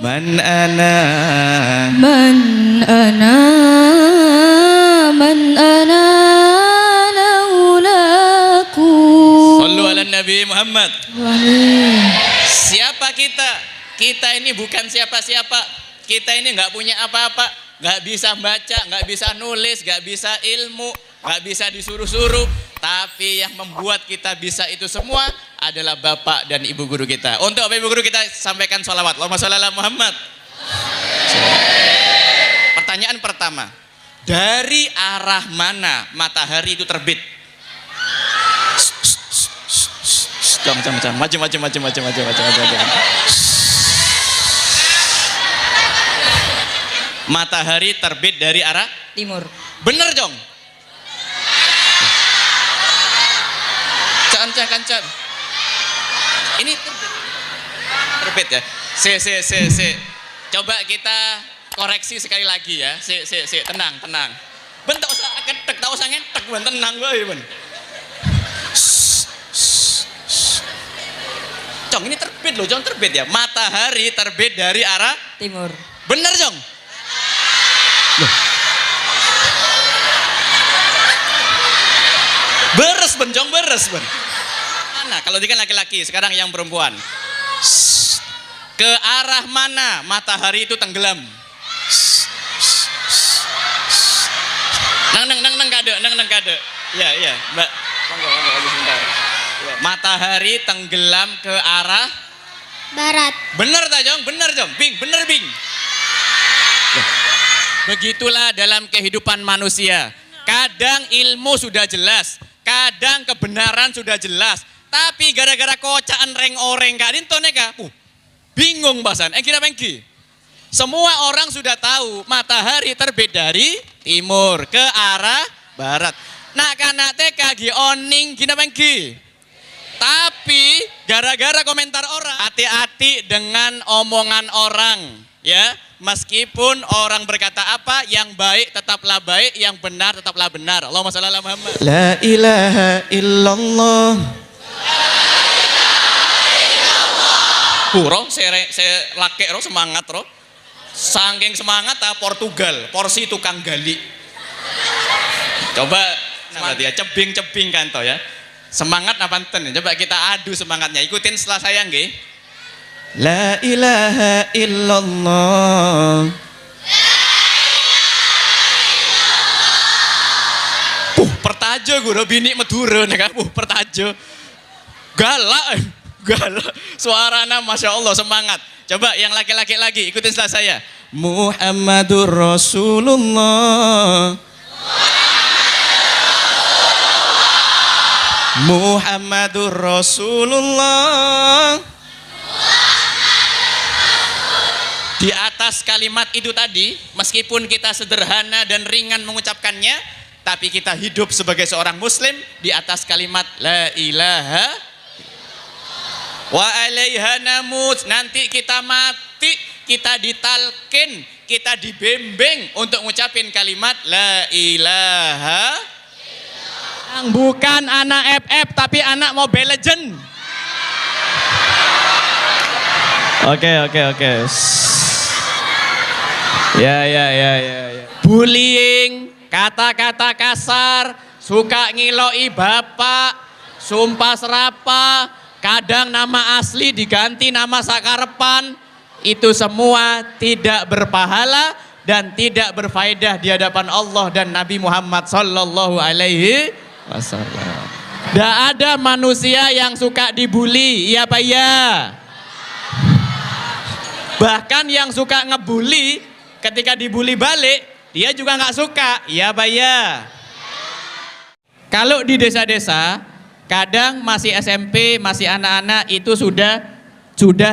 Man ana Man ana laulaku. Sallu ala Nabi Muhammad. Wali. Siapa kita? Kita ini bukan siapa-siapa. Kita ini nggak punya apa-apa, nggak bisa baca, nggak bisa nulis, nggak bisa ilmu, nggak bisa disuruh-suruh. Tapi yang membuat kita bisa itu semua adalah bapak dan ibu guru kita. Untuk bapak ibu guru kita sampaikan sholawat. Allahumma sholli ala Muhammad. Pertanyaan pertama, dari arah mana matahari itu terbit? Maju. Matahari terbit dari arah Timur. bener Jong. Kancan. Ini terbit ya. Coba kita koreksi sekali lagi ya. Tenang. Ben tak usah ketek, tak usah ngetek, ben tenang wae ben. Jong, ini terbit loh, Jong, terbit ya. Matahari terbit dari arah Timur. bener Jong. Loh. Beres ben Jong, beres ben. Mana? Kalau dia kan laki-laki, sekarang yang perempuan. Ke arah mana matahari itu tenggelam? Nang kade. Iya, Mbak. Monggo sebentar. Ya. Matahari tenggelam ke arah Barat. bener tak Jong? Bener Jong. Bener Bing. Loh. Begitulah dalam kehidupan manusia. Kadang ilmu sudah jelas, kadang kebenaran sudah jelas, tapi gara-gara kocaan reng-oreng kadin toneka, bingung bahasan. Kira pengki. Semua orang sudah tahu matahari terbit dari timur ke arah barat. Nak kanak teka gi oning gina pengki. Tapi gara-gara komentar orang, hati-hati dengan omongan orang, ya. Meskipun orang berkata apa, yang baik tetaplah baik, yang benar tetaplah benar. Allahumma shalli ala Muhammad. La ilaha illallah. Roh, saya laki roh semangat roh. Saking semangat Portugal, porsi tukang gali. Coba berarti ya cebing kan toh ya. Semangat apa enten? Coba kita adu semangatnya. Ikutin setelah saya nggih. La ilaha illallah. Pertajo guru bini Madura nih kan. Pertajo. Galak. Suaranya Masya Allah semangat. Coba yang laki-laki lagi ikutin setelah saya. Muhammadur Rasulullah. Muhammadur Rasulullah. Di atas kalimat itu tadi, meskipun kita sederhana dan ringan mengucapkannya, tapi kita hidup sebagai seorang muslim di atas kalimat la ilaha wa alaiha namut. Nanti kita mati, kita ditalkin, kita dibimbing untuk ngucapin kalimat la ilaha. Yang bukan anak FF tapi anak Mobile Legend. Oke. Ya. Bullying, kata-kata kasar, suka ngiloi bapak, sumpah serapa, kadang nama asli diganti nama sakarepan, itu semua tidak berpahala dan tidak berfaedah di hadapan Allah dan Nabi Muhammad sallallahu alaihi wasallam. Tidak ada manusia yang suka dibully, iya Pak ya. Bahkan yang suka ngebully, ketika dibully balik, dia juga nggak suka, iya Pak ya. Kalau di desa-desa, kadang masih SMP, masih anak-anak itu sudah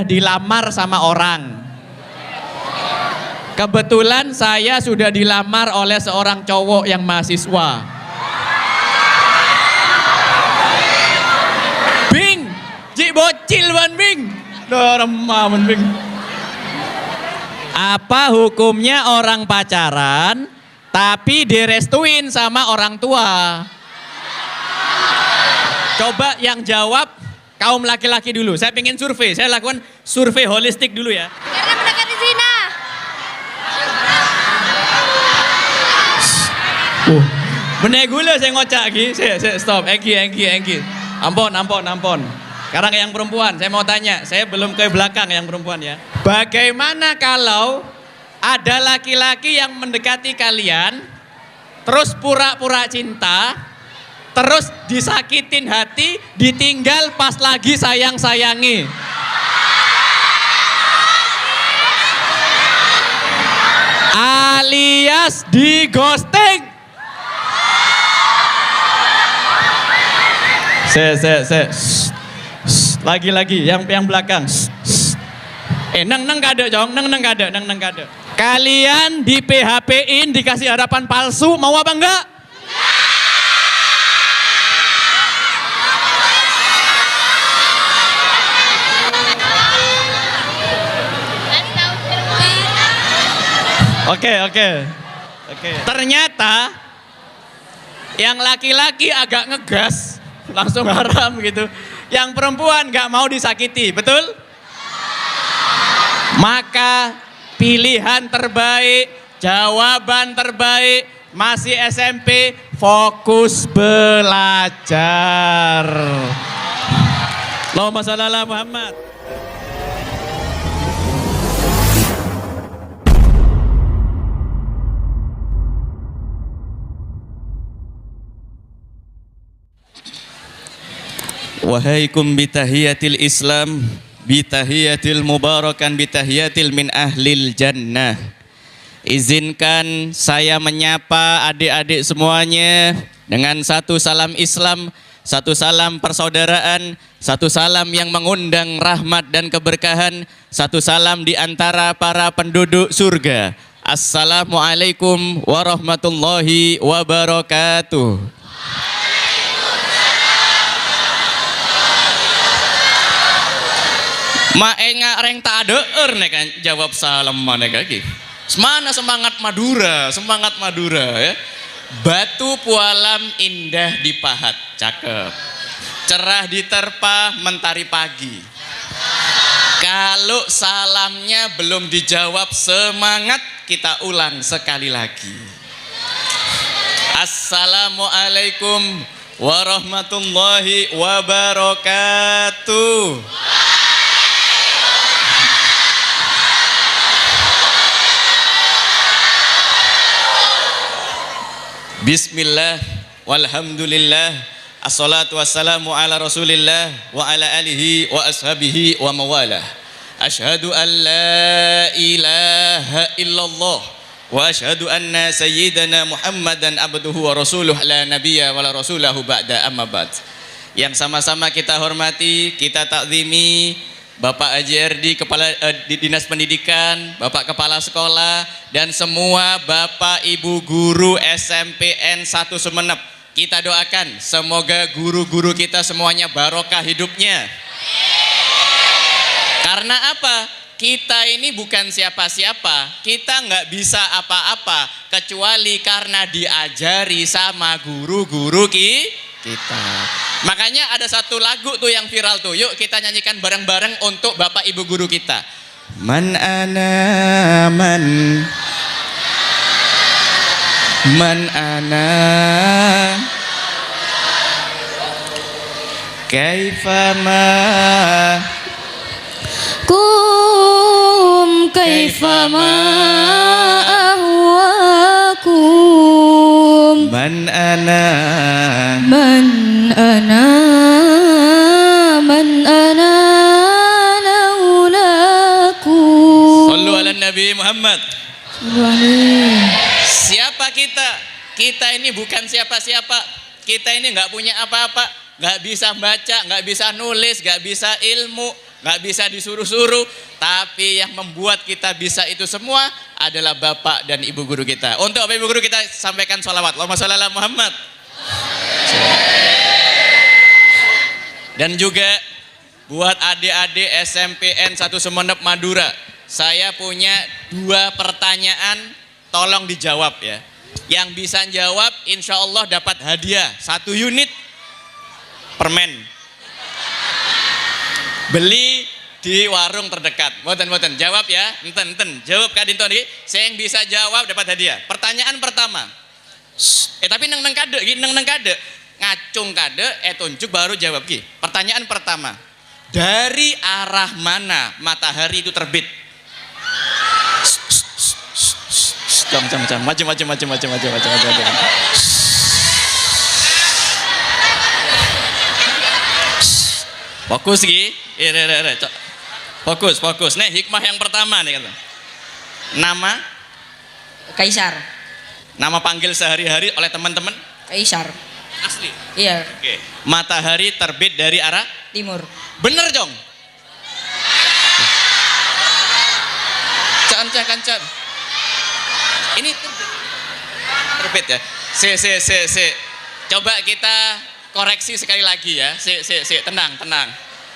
dilamar sama orang. Kebetulan saya sudah dilamar oleh seorang cowok yang mahasiswa. Bing, Ji bocil ban Bing. Remah ban Bing. Apa hukumnya orang pacaran tapi direstuin sama orang tua? Coba yang jawab kaum laki-laki dulu. Saya pengen survei, saya lakukan survei holistik dulu ya. Karena mendekati sini. Bener gula saya ngocak lagi. Saya stop. Engki. Ampun. Sekarang yang perempuan, saya mau tanya. Saya belum ke belakang yang perempuan ya. Bagaimana kalau ada laki-laki yang mendekati kalian, terus pura-pura cinta, terus disakitin hati, ditinggal pas lagi sayang-sayangi? Alias di ghosting. Lagi yang belakang. Neng kade jong, neng kade. Kalian di PHP-in dikasih harapan palsu, mau apa enggak? Oke. Ternyata yang laki-laki agak ngegas, langsung haram gitu. Yang perempuan gak mau disakiti, betul? Maka pilihan terbaik, jawaban terbaik, masih SMP, fokus belajar. Allahumma shalli ala Muhammad. Wahaikum bitahiyatil Islam, bitahiyatil mubarakan, bitahiyatil min ahlil jannah. Izinkan saya menyapa adik-adik semuanya dengan satu salam Islam, satu salam persaudaraan, satu salam yang mengundang rahmat dan keberkahan, satu salam di antara para penduduk surga. Assalamualaikum warahmatullahi wabarakatuh. Maenga reng tak adeer nih kan jawab salam mana lagi. Semana semangat Madura ya. Batu pualam indah dipahat, cakep. Cerah diterpa mentari pagi. Kalau salamnya belum dijawab semangat, kita ulang sekali lagi. Assalamualaikum warahmatullahi wabarakatuh. Bismillah, walhamdulillah, assalatu wassalamu ala rasulillah wa ala alihi wa ashabihi wa mawalah. Ashhadu an la ilaha illallah wa ashhadu anna sayyidana Muhammadan abduhu wa rasuluh la nabiyya wa la rasulahu ba'da amma ba'd. Yang sama-sama kita hormati, kita takzimi Bapak AJRD, Kepala di Dinas Pendidikan, Bapak Kepala Sekolah, dan semua Bapak Ibu Guru SMPN 1 Sumeneb. Kita doakan semoga guru-guru kita semuanya barokah hidupnya. Karena apa? Kita ini bukan siapa-siapa, kita nggak bisa apa-apa kecuali karena diajari sama guru-guru kita. Makanya ada satu lagu tuh yang viral tuh. Yuk kita nyanyikan bareng-bareng untuk Bapak Ibu guru kita. Man ana kaifama kum kaifama ahwakum man ana laulakum. Sallu ala Nabi Muhammad. Siapa kita? Kita ini bukan siapa-siapa. Kita ini nggak punya apa-apa, nggak bisa baca, nggak bisa nulis, nggak bisa ilmu, nggak bisa disuruh-suruh. Tapi yang membuat kita bisa itu semua adalah Bapak dan Ibu guru kita. Untuk Bapak Ibu guru kita sampaikan sholawat. Allahumma sholli ala Muhammad. Dan juga buat adik-adik SMPN 1 Sumeneb Madura, saya punya 2 pertanyaan, tolong dijawab ya. Yang bisa jawab insya Allah dapat hadiah 1 unit permen. Beli di warung terdekat. Mboten jawab ya. Enten jawab Kak Dinto nih. Saya yang bisa jawab dapat hadiah. Pertanyaan pertama, Tapi neng kade, neng kade. Ngacung kade, tunjuk baru jawab ki. Pertanyaan pertama. Dari arah mana matahari itu terbit? Maju. Fokus ki. Fokus. Nih hikmah yang pertama nih kata. Nama Kaisar. Nama panggil sehari-hari oleh teman-teman Kaisar. asli. Iya. Oke. Matahari terbit dari arah Timur. bener Jong. Can. Ini terbit ya. Se. Coba kita koreksi sekali lagi ya. Tenang.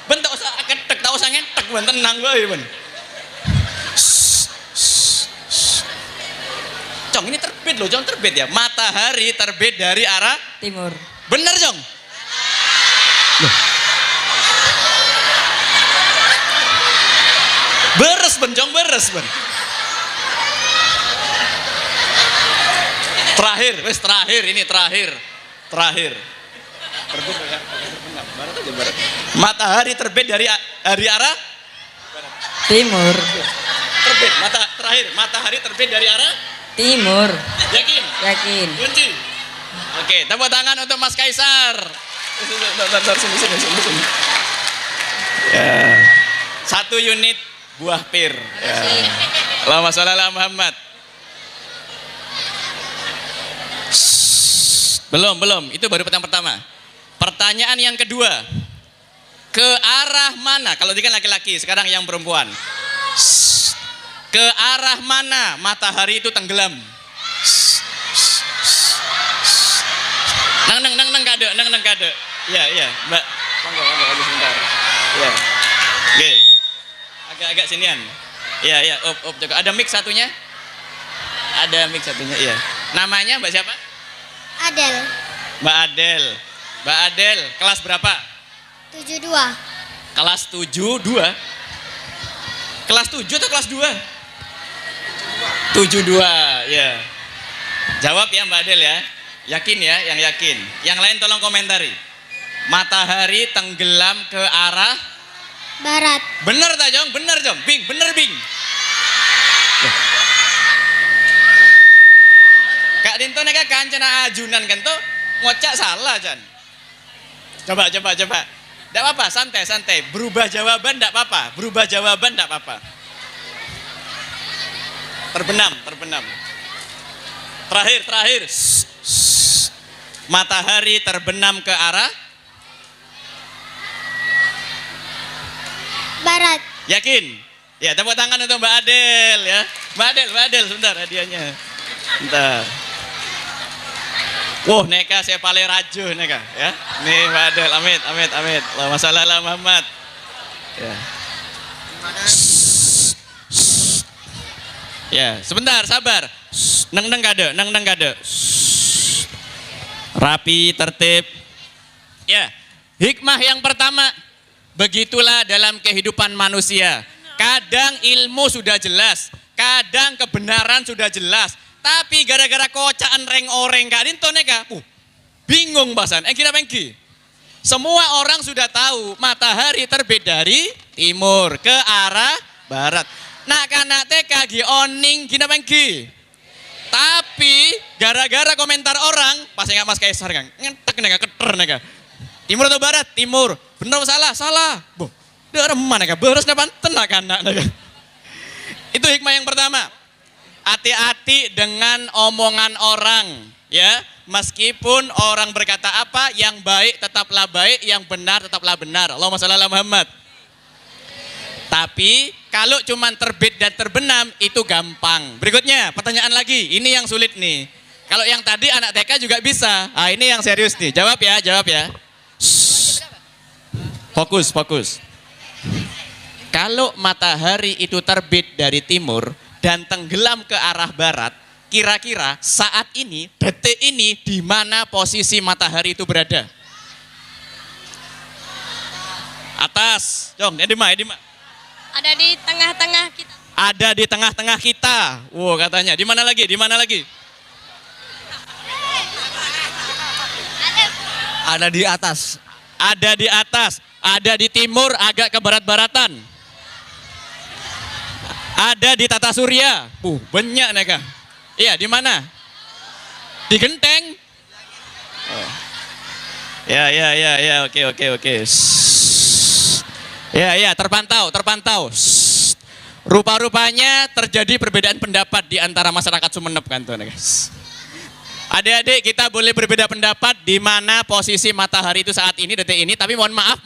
Ben tak usah ketek, tak usah ngetek, ben tenang bae ben. Jong, ini terbit loh, Jong, terbit ya. Matahari terbit dari arah Timur. bener, Jong. Loh. Beres ben, Jong, beres ben. Terakhir, ini terakhir. Terbit ya, barat aja barat. Matahari terbit dari arah Timur. terbit. Matahari terbit dari arah Timur. yakin? Yakin. Kunci. Oke, tepuk tangan untuk Mas Kaisar. Bentar, sini. Ya. 1 unit buah pir. Ya. Allahumma sholli ala Muhammad. Belum. Itu baru pertanyaan pertama. Pertanyaan yang kedua. Ke arah mana? Kalau dia kan laki-laki, sekarang yang perempuan. Ke arah mana matahari itu tenggelam? Nang kade. Iya, Mbak. Monggo lagi sebentar. Iya. Oke. Agak sinian. Iya, up juga. Ada mic satunya? Ada mic satunya, iya. Namanya Mbak siapa? Adel. Mbak Adel, kelas berapa? 72. Kelas 72. Kelas 7 atau kelas 2? 72, ya. Jawab ya Mbak Adel ya. Yakin ya, yang yakin. Yang lain tolong komentari. Matahari tenggelam ke arah Barat. bener tak Jong? Bener Jong. Bener Bing. Loh. Kak Dinto neka kancana ajunan kan tuh ngocak salah Jan. Coba. Enggak apa-apa, santai. Berubah jawaban enggak apa-apa. Terbenam. Terakhir. Matahari terbenam ke arah Barat. yakin? Ya, tepuk tangan untuk Mbak Adel ya. Mbak Adel, sebentar hadiahnya. Bentar. Wah, neka saya paling rajuh neka ya. Nih Mbak Adel, amit. Allahumma sholli ala Muhammad. Ya. Ya, sebentar, sabar. Neng kade. Rapi, tertib. Ya, hikmah yang pertama. Begitulah dalam kehidupan manusia. Kadang ilmu sudah jelas, kadang kebenaran sudah jelas. Tapi gara-gara kocaan reng-oreng Kak Dinto neka, bingung bahasan. Kira pengki. Semua orang sudah tahu matahari terbit dari timur ke arah barat. Nak kanak TK gi oning gina pengki. Tapi gara-gara komentar orang, pas ingat Mas Kaisar kan, ngetek neka keter neka. Timur atau barat? Timur. Bener atau salah? Boh, dia remah neka, beres depan tenak kanak neka. Itu hikmah yang pertama. Hati-hati dengan omongan orang, ya. Meskipun orang berkata apa, yang baik tetaplah baik, yang benar tetaplah benar. Allahumma sholli ala Muhammad. Tapi kalau cuman terbit dan terbenam itu gampang. Berikutnya, pertanyaan lagi. Ini yang sulit nih. Kalau yang tadi anak TK juga bisa. Ah, ini yang serius nih. Jawab ya. Fokus. Kalau matahari itu terbit dari timur dan tenggelam ke arah barat, kira-kira saat ini, detik ini, di mana posisi matahari itu berada? Atas, Jong, Edima. Ada di tengah-tengah kita. Ada di tengah-tengah kita. Wow, katanya. Di mana lagi? Ada di atas. Ada di atas. Ada di timur agak ke barat-baratan. Ada di tata surya. Banyak neka. Iya, di mana? Di genteng. Oh. Ya, oke. Ya, terpantau. Rupa-rupanya terjadi perbedaan pendapat di antara masyarakat Sumeneb kan tuh, guys. Adik-adik, kita boleh berbeda pendapat di mana posisi matahari itu saat ini, detik ini. Tapi mohon maaf,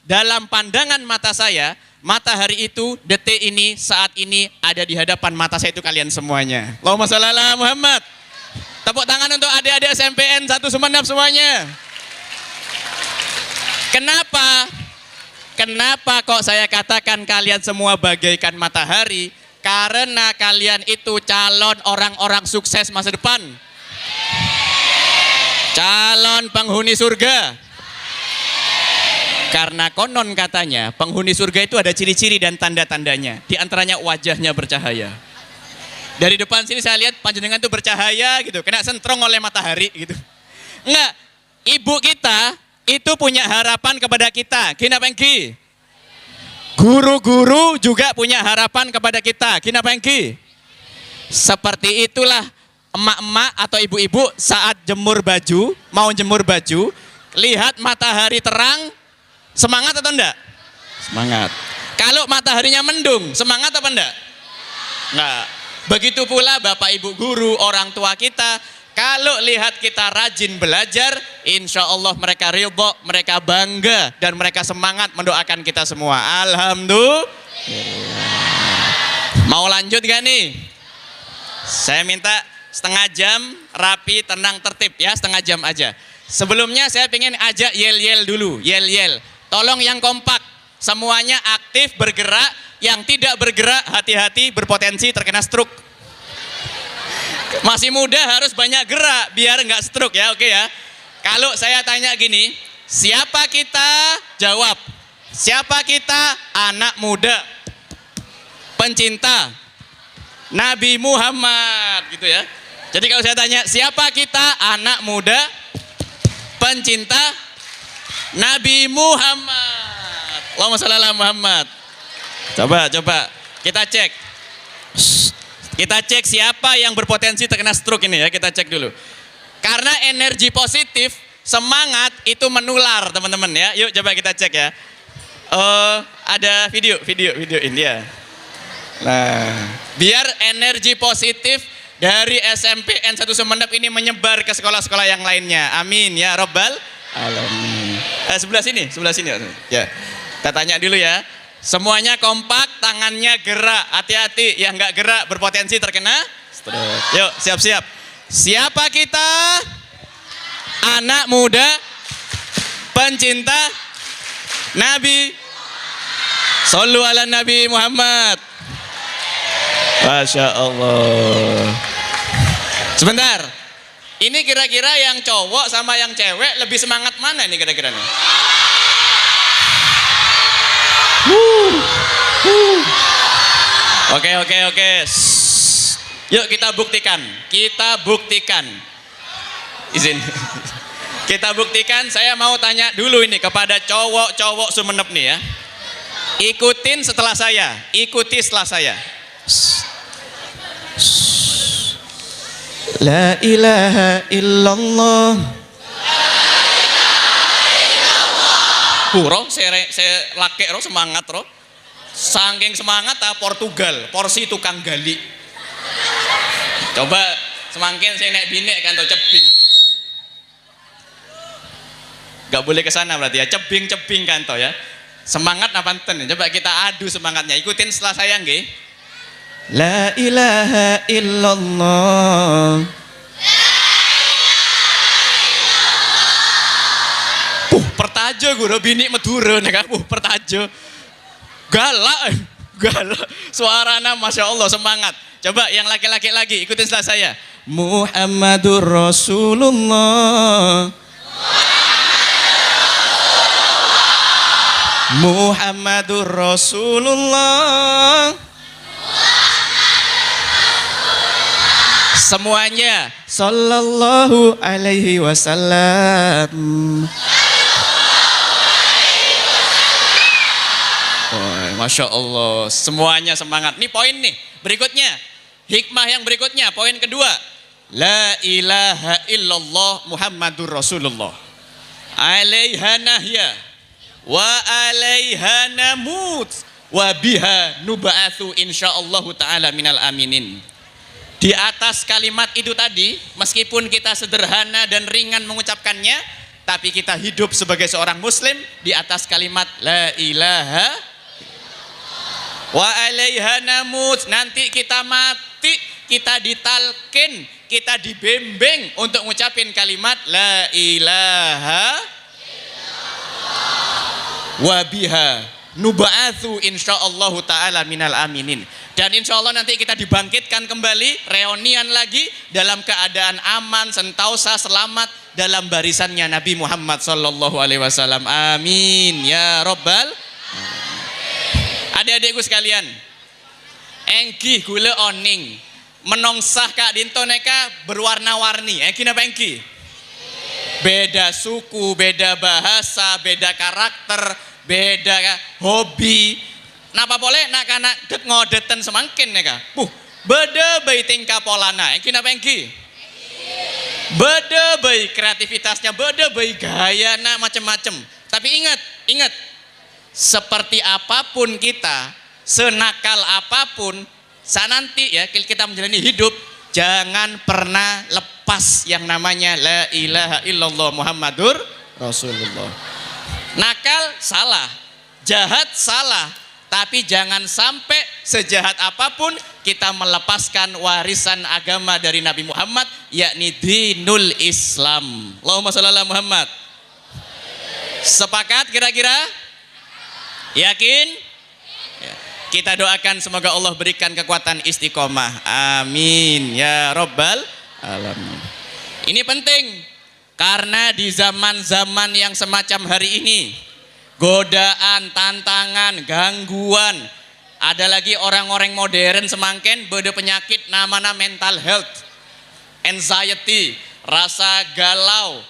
dalam pandangan mata saya, matahari itu detik ini, saat ini ada di hadapan mata saya itu kalian semuanya. Allahumma shalli ala Muhammad. Tepuk tangan untuk adik-adik SMPN 1 Sumeneb semuanya. Kenapa kok saya katakan kalian semua bagaikan matahari? Karena kalian itu calon orang-orang sukses masa depan. Calon penghuni surga. Karena konon katanya penghuni surga itu ada ciri-ciri dan tanda-tandanya. Di antaranya wajahnya bercahaya. Dari depan sini saya lihat panjenengan itu bercahaya gitu. Kena sentrong oleh matahari gitu. Enggak, ibu kita itu punya harapan kepada kita. Kenapa Engki? Guru-guru juga punya harapan kepada kita. Kenapa Engki? Seperti itulah emak-emak atau ibu-ibu saat mau jemur baju, lihat matahari terang, semangat atau enggak? Semangat. Kalau mataharinya mendung, semangat apa enggak? Enggak. Begitu pula Bapak Ibu guru, orang tua kita, kalau lihat kita rajin belajar, insya Allah mereka ridho, mereka bangga, dan mereka semangat mendoakan kita semua. Alhamdulillah. Mau lanjut gak nih? Saya minta setengah jam, rapi, tenang, tertib ya, setengah jam aja. Sebelumnya saya pengen ajak yel-yel dulu, yel-yel. Tolong yang kompak, semuanya aktif, bergerak. Yang tidak bergerak, hati-hati, berpotensi terkena stroke. Masih muda harus banyak gerak biar nggak stroke ya, oke ya. Kalau saya tanya gini, siapa kita? Jawab. Siapa kita? Anak muda, pencinta Nabi Muhammad gitu ya. Jadi kalau saya tanya, siapa kita? Anak muda, pencinta Nabi Muhammad. Allahumma shalli ala Muhammad. Coba kita cek. Kita cek siapa yang berpotensi terkena stroke ini ya, kita cek dulu. Karena energi positif, semangat itu menular teman-teman ya. Yuk coba kita cek ya. Ada video ini ya. Nah, biar energi positif dari SMPN 1 Sumeneb ini menyebar ke sekolah-sekolah yang lainnya. Amin ya Rabbal Alamin. Sebelah sini. Ya. Kita tanya dulu ya. Semuanya kompak, tangannya gerak. Hati-hati, yang nggak gerak berpotensi terkena stroke. Yuk, siap-siap. Siapa kita? Anak muda, pencinta Nabi. Shollu ala Nabi Muhammad. Masya Allah. Sebentar. Ini kira-kira yang cowok sama yang cewek lebih semangat mana nih kira-kira nih? Oke. Yuk kita buktikan. Izin. Kita buktikan, saya mau tanya dulu ini kepada cowok-cowok Sumeneb nih ya. Ikuti setelah saya. La ilaha illallah. Roh, saya laki roh semangat roh. Saking semangat Portugal, porsi tukang gali. Coba semakin saya naik binek kan tuh cebing. Gak boleh ke sana berarti ya, cebing kan toh ya. Semangat apa enten? Coba kita adu semangatnya. Ikutin setelah saya nggih. La ilaha illallah. Pertajo guru bini Madura nih kan, pertajo. Galak. Suaranya Masya Allah semangat. Coba yang laki-laki lagi, ikutin setelah saya. Muhammadur Rasulullah. Muhammadur Rasulullah. Semuanya sallallahu alaihi wasallam. Oh, Masya Allah, semuanya semangat. Ini poin nih, berikutnya. Hikmah yang berikutnya, poin kedua. La ilaha illallah Muhammadur Rasulullah. Alaiha nahya wa alaiha namut wa biha nuba'athu insyaallah ta'ala minal aminin. Di atas kalimat itu tadi, meskipun kita sederhana dan ringan mengucapkannya, tapi kita hidup sebagai seorang muslim di atas kalimat la ilaha wa alaiha namut. Nanti kita mati, kita ditalkin, kita dibimbing untuk ngucapin kalimat la ilaha wa biha nuba'athu insyaallah ta'ala minal aminin. Dan insya Allah nanti kita dibangkitkan kembali, reunian lagi dalam keadaan aman, sentosa, selamat dalam barisannya Nabi Muhammad sallallahu alaihi wasallam. Amin ya robbal. Adik-adikku sekalian, engki gula oning menongsah Kak Dinto neka berwarna-warni. Engki napa engki? Beda suku, beda bahasa, beda karakter, beda hobi. Napa boleh nak kanak det ngodetan semangkin neka. Beda bayi tingkah polana. Engki napa engki? Beda bayi kreativitasnya, beda bayi gaya nak macam-macam. Tapi ingat, seperti apapun kita, senakal apapun, nanti ya kita menjalani hidup, jangan pernah lepas yang namanya la ilaha illallah Muhammadur Rasulullah. Nakal salah, jahat salah, tapi jangan sampai sejahat apapun kita melepaskan warisan agama dari Nabi Muhammad, yakni dinul Islam. Allahumma shalli ala Muhammad. Sepakat kira-kira? Yakin? Ya. Kita doakan semoga Allah berikan kekuatan istiqomah. Amin ya robbal alamin. Ini penting karena di zaman-zaman yang semacam hari ini, godaan, tantangan, gangguan, ada lagi orang-orang modern semangken beda penyakit namanya mental health, anxiety, rasa galau,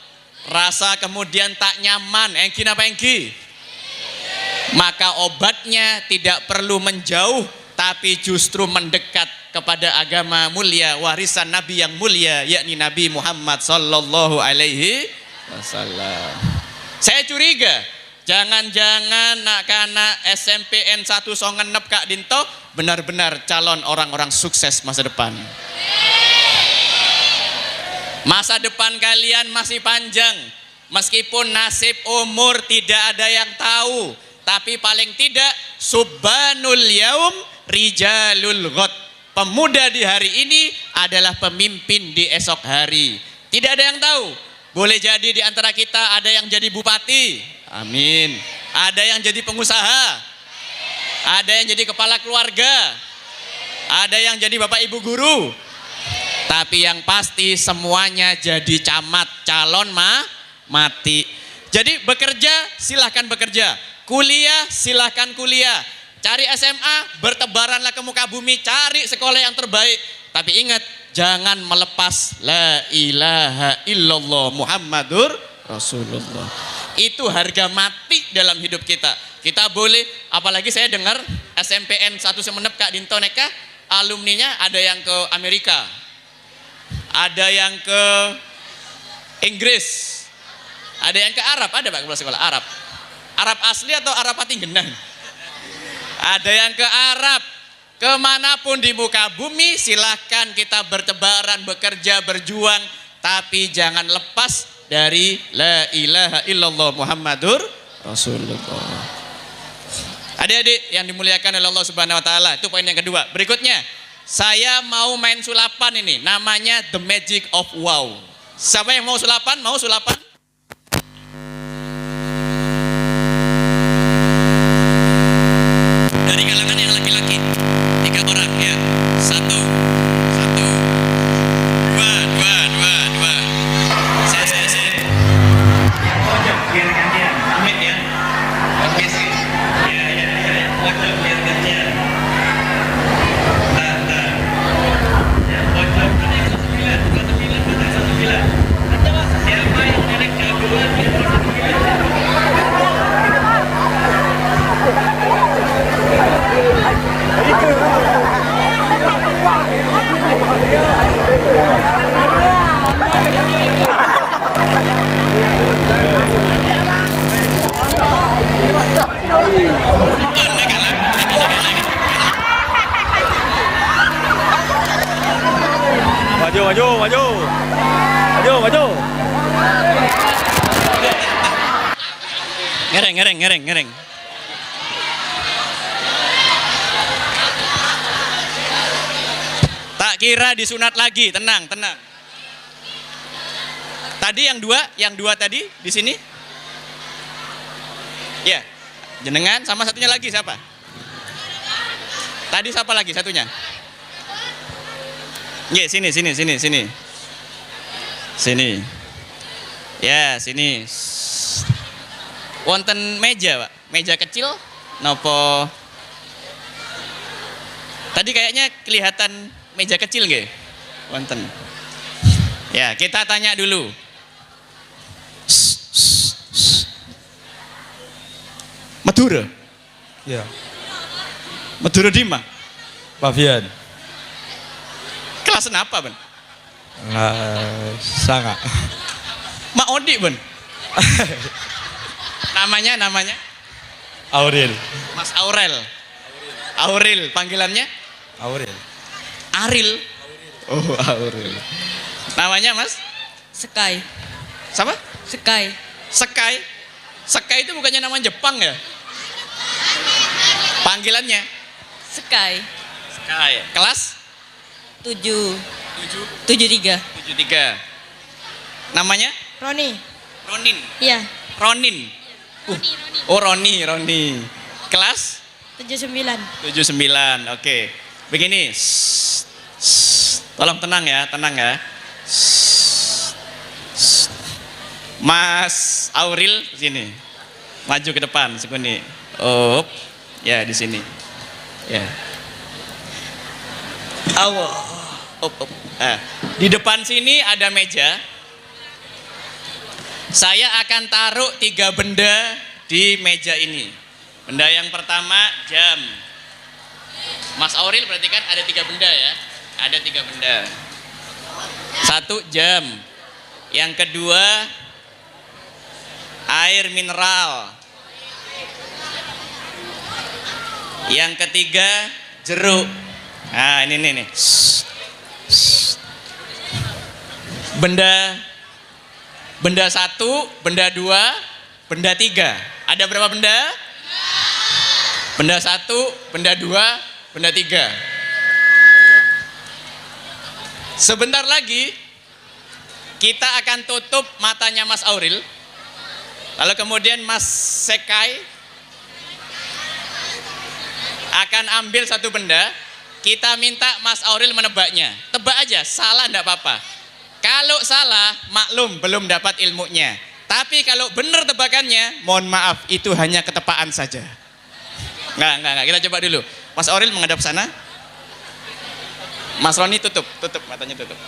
rasa kemudian tak nyaman. Engki apa engki? Maka obatnya tidak perlu menjauh, tapi justru mendekat kepada agama mulia, warisan Nabi yang mulia, yakni Nabi Muhammad sallallahu alaihi wasallam. Saya curiga, jangan-jangan nak kana SMPN 1 songenep Kak Dinto benar-benar calon orang-orang sukses masa depan. Masa depan kalian masih panjang, meskipun nasib umur tidak ada yang tahu, tapi paling tidak subbanul yaum rijalul ghad. Pemuda di hari ini adalah pemimpin di esok hari. Tidak ada yang tahu. Boleh jadi di antara kita ada yang jadi bupati. Amin. Ada yang jadi pengusaha. Ada yang jadi kepala keluarga. Ada yang jadi bapak ibu guru. Tapi yang pasti semuanya jadi camat, calon mati. Jadi bekerja silahkan bekerja, kuliah silahkan kuliah, cari SMA bertebaranlah ke muka bumi, cari sekolah yang terbaik. Tapi ingat, jangan melepas la ilaha illallah Muhammadur Rasulullah. Itu harga mati dalam hidup kita. Kita boleh, apalagi saya dengar SMPN 1 Semenep Kak Dinto neka, alumninya ada yang ke Amerika, ada yang ke Inggris, ada yang ke Arab. Ada Pak kepala sekolah Arab? Arab asli atau Arab Patinggenan? Ada yang ke Arab. Kemanapun di muka bumi silahkan kita bertebaran, bekerja, berjuang, tapi jangan lepas dari la ilaha illallah Muhammadur Rasulullah. Adik-adik yang dimuliakan oleh Allah Subhanahu wa taala, itu poin yang kedua. Berikutnya, saya mau main sulapan ini, namanya The Magic of Wow. Siapa yang mau sulapan? Mau sulapan? Dari kalangan yang laki-laki, 3 orang ya. 1, 2. Saya. Yang pojok biar gantian. Amin ya. Oke sih. Ya. Pojok biar gantian. Yang pojok maju, maju. Maju, maju. Ngereng, ngereng, ngereng, ngereng. Tak kira disunat lagi, tenang, tenang. Tadi yang dua tadi di sini? Ya, jenengan sama satunya lagi siapa? Tadi siapa lagi satunya? Ya, sini, sini, sini, sini. Sini. Ya, sini. Wonten meja, Pak. Meja kecil nopo? Tadi kayaknya kelihatan meja kecil nggih? Wonten. Ya, kita tanya dulu. Madura. Ya, Madura Dima. Pavian. Kelas apa, Ben? Sangat. Mak Odi, Ben. Namanya Aurel. Mas Aurel. Aurel, panggilannya? Aurel. Aril. Oh, Aurel. Namanya Mas? Sekai. Siapa? Sekai. Sekai. Sekai itu bukannya nama Jepang ya? Panggilannya? Sekai. Sekai. Kelas? 7. 7. 73. 73. Namanya? Roni. Ronin. Iya. Ronin. Oh, Roni, Roni. Kelas? 79. 79. Oke. Begini. Tolong tenang ya, tenang ya. Mas Auril sini. Maju ke depan sekuni. Oh. Ya, di sini. Ya. Allah. Op. Di depan sini ada meja. Saya akan taruh 3 benda di meja ini. Benda yang pertama jam. Mas Auril berarti kan ada 3 benda ya? Ada 3 benda. 1 jam. Yang kedua air mineral. Yang ketiga jeruk. Nah ini nih. Benda 1, benda 2, benda 3. Ada berapa benda? Benda 1, benda 2, benda 3. Sebentar lagi kita akan tutup matanya Mas Auril. Lalu kemudian Mas Sekai akan ambil 1 benda. Kita minta Mas Auril menebaknya. Tebak aja, salah enggak apa-apa. Kalau salah, maklum belum dapat ilmunya. Tapi kalau benar tebakannya, mohon maaf, itu hanya ketepaan saja. Enggak. Kita coba dulu. Mas Auril menghadap sana. Mas Roni tutup matanya tutup.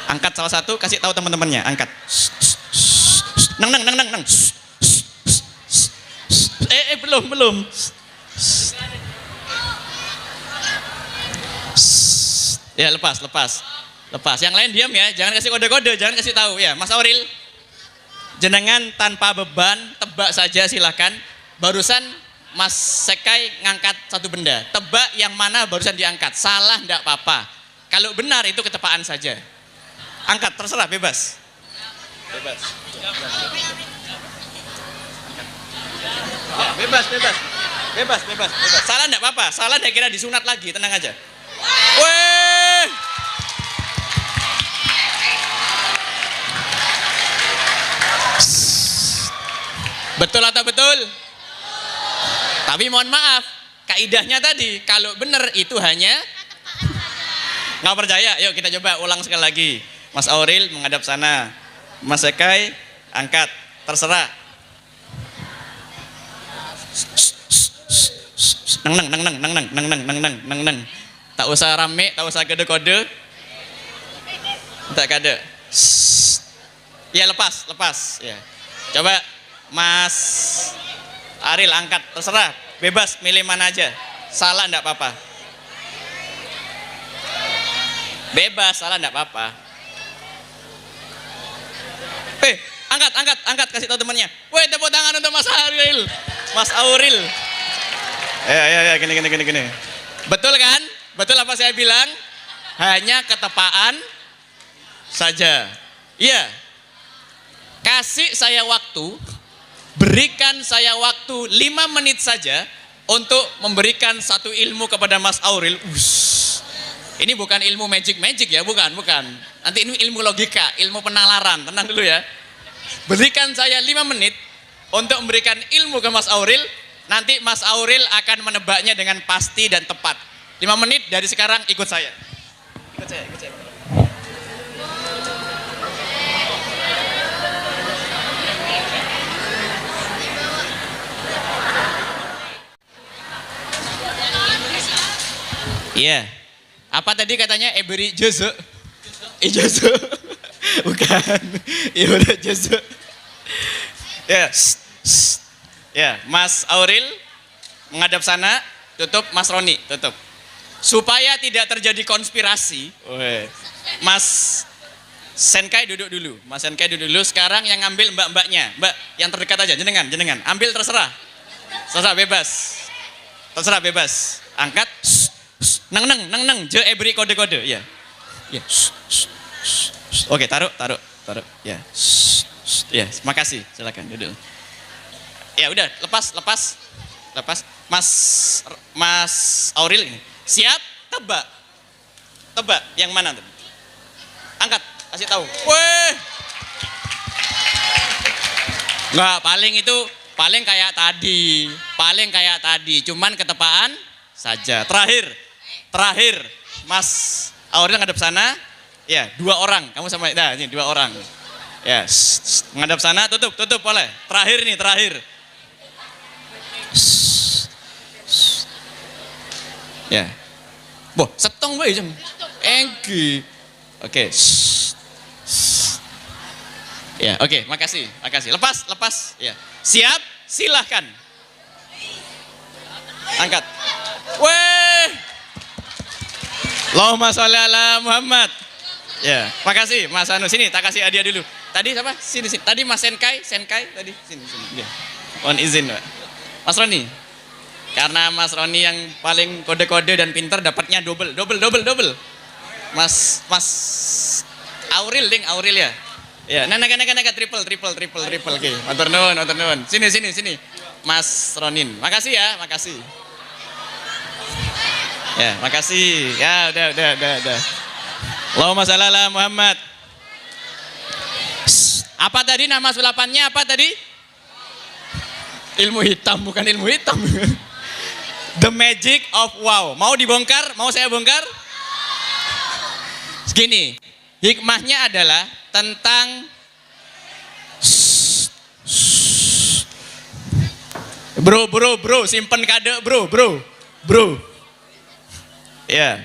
Angkat salah satu, kasih tahu teman-temannya, angkat. Nang. Belum. Ya lepas. Yang lain diam ya, jangan kasih kode-kode, jangan kasih tahu ya. Mas Auril, jenengan tanpa beban, tebak saja silakan. Barusan Mas Sekai ngangkat 1 benda, tebak yang mana barusan diangkat. Salah enggak apa-apa. Kalau benar itu ketepaan saja. Angkat, terserah, bebas. Ya, bebas. Salah enggak apa-apa, salah enggak kira disunat lagi, tenang aja. Weh. Betul atau betul? Tapi mohon maaf, kaidahnya tadi kalau benar itu hanya nggak percaya. Yuk kita coba ulang sekali lagi. Mas Auril menghadap sana, Mas Sekai angkat, terserah. Nang. Tak usah rame, tak usah kode-kode. Tak kade. Ya lepas. Ya. Coba Mas Aril angkat, terserah. Bebas milih mana aja. Salah enggak apa-apa. Bebas, salah enggak apa-apa. Angkat, kasih tahu temannya. Woi, tepuk tangan untuk Mas Auril. Ya, gini. Betul kan? Betul apa saya bilang? Hanya ketepaan saja. Iya. Kasih saya waktu, berikan saya waktu 5 menit saja untuk memberikan satu ilmu kepada Mas Auril. Ini bukan ilmu magic ya, bukan. Nanti ini ilmu logika, ilmu penalaran. Tenang dulu ya. Berikan saya 5 menit untuk memberikan ilmu ke Mas Auril. Nanti Mas Auril akan menebaknya dengan pasti dan tepat. 5 menit dari sekarang, ikut saya. Ikut saya. Iya. Apa tadi katanya Eberi Jozo? Ijozo. Bukan. Iya udah Jozo. Ya. Ya, Mas Auril menghadap sana, tutup Mas Roni, tutup. Supaya tidak terjadi konspirasi, Mas Senkai duduk dulu. Mas Senkai duduk dulu. Sekarang yang ngambil mbak-mbaknya. Mbak, yang terdekat aja, jenengan. Ambil terserah. Terserah bebas. Angkat. Neng. Je Ebri kode-kode. Ya. Ya. Oke, taruh. Ya. Ya, makasih. Silakan duduk. Ya udah, lepas. Mas Auril ini. Siap? Tebak. Yang mana tuh? Angkat, kasih tahu. Weh. Enggak, paling kayak tadi. Cuman ketepaan saja. Terakhir. Mas Auril ngadep sana. Ya, 2 orang. Kamu sama ini 2 orang. Ya, ngadep sana, tutup boleh. Terakhir. Ya. Boh, setong bae jeng. Enggi. Oke. Ya, oke, makasih. Lepas. Ya. Siap? Silahkan. Angkat. Weh. Allahumma sholli ala Muhammad. Ya, makasih Mas Anu. Sini, tak kasih hadiah dulu. Tadi siapa? Sini. Tadi Mas Senkai tadi. Sini. Ya. Mohon izin, Pak. Mas Roni. Karena Mas Roni yang paling kode-kode dan pintar, dapatnya double. Mas Auril ya. Ya, naga triple. Oke, matur nuwun. Sini. Mas Ronin. Makasih ya. Ya, makasih. Ya, udah. Allahumma shalli ala Muhammad. Apa tadi nama sulapannya apa tadi? Ilmu hitam, bukan ilmu hitam. The Magic of Wow. Mau dibongkar? Mau saya bongkar? Segini, hikmahnya adalah tentang bro, simpen kade bro. Ya.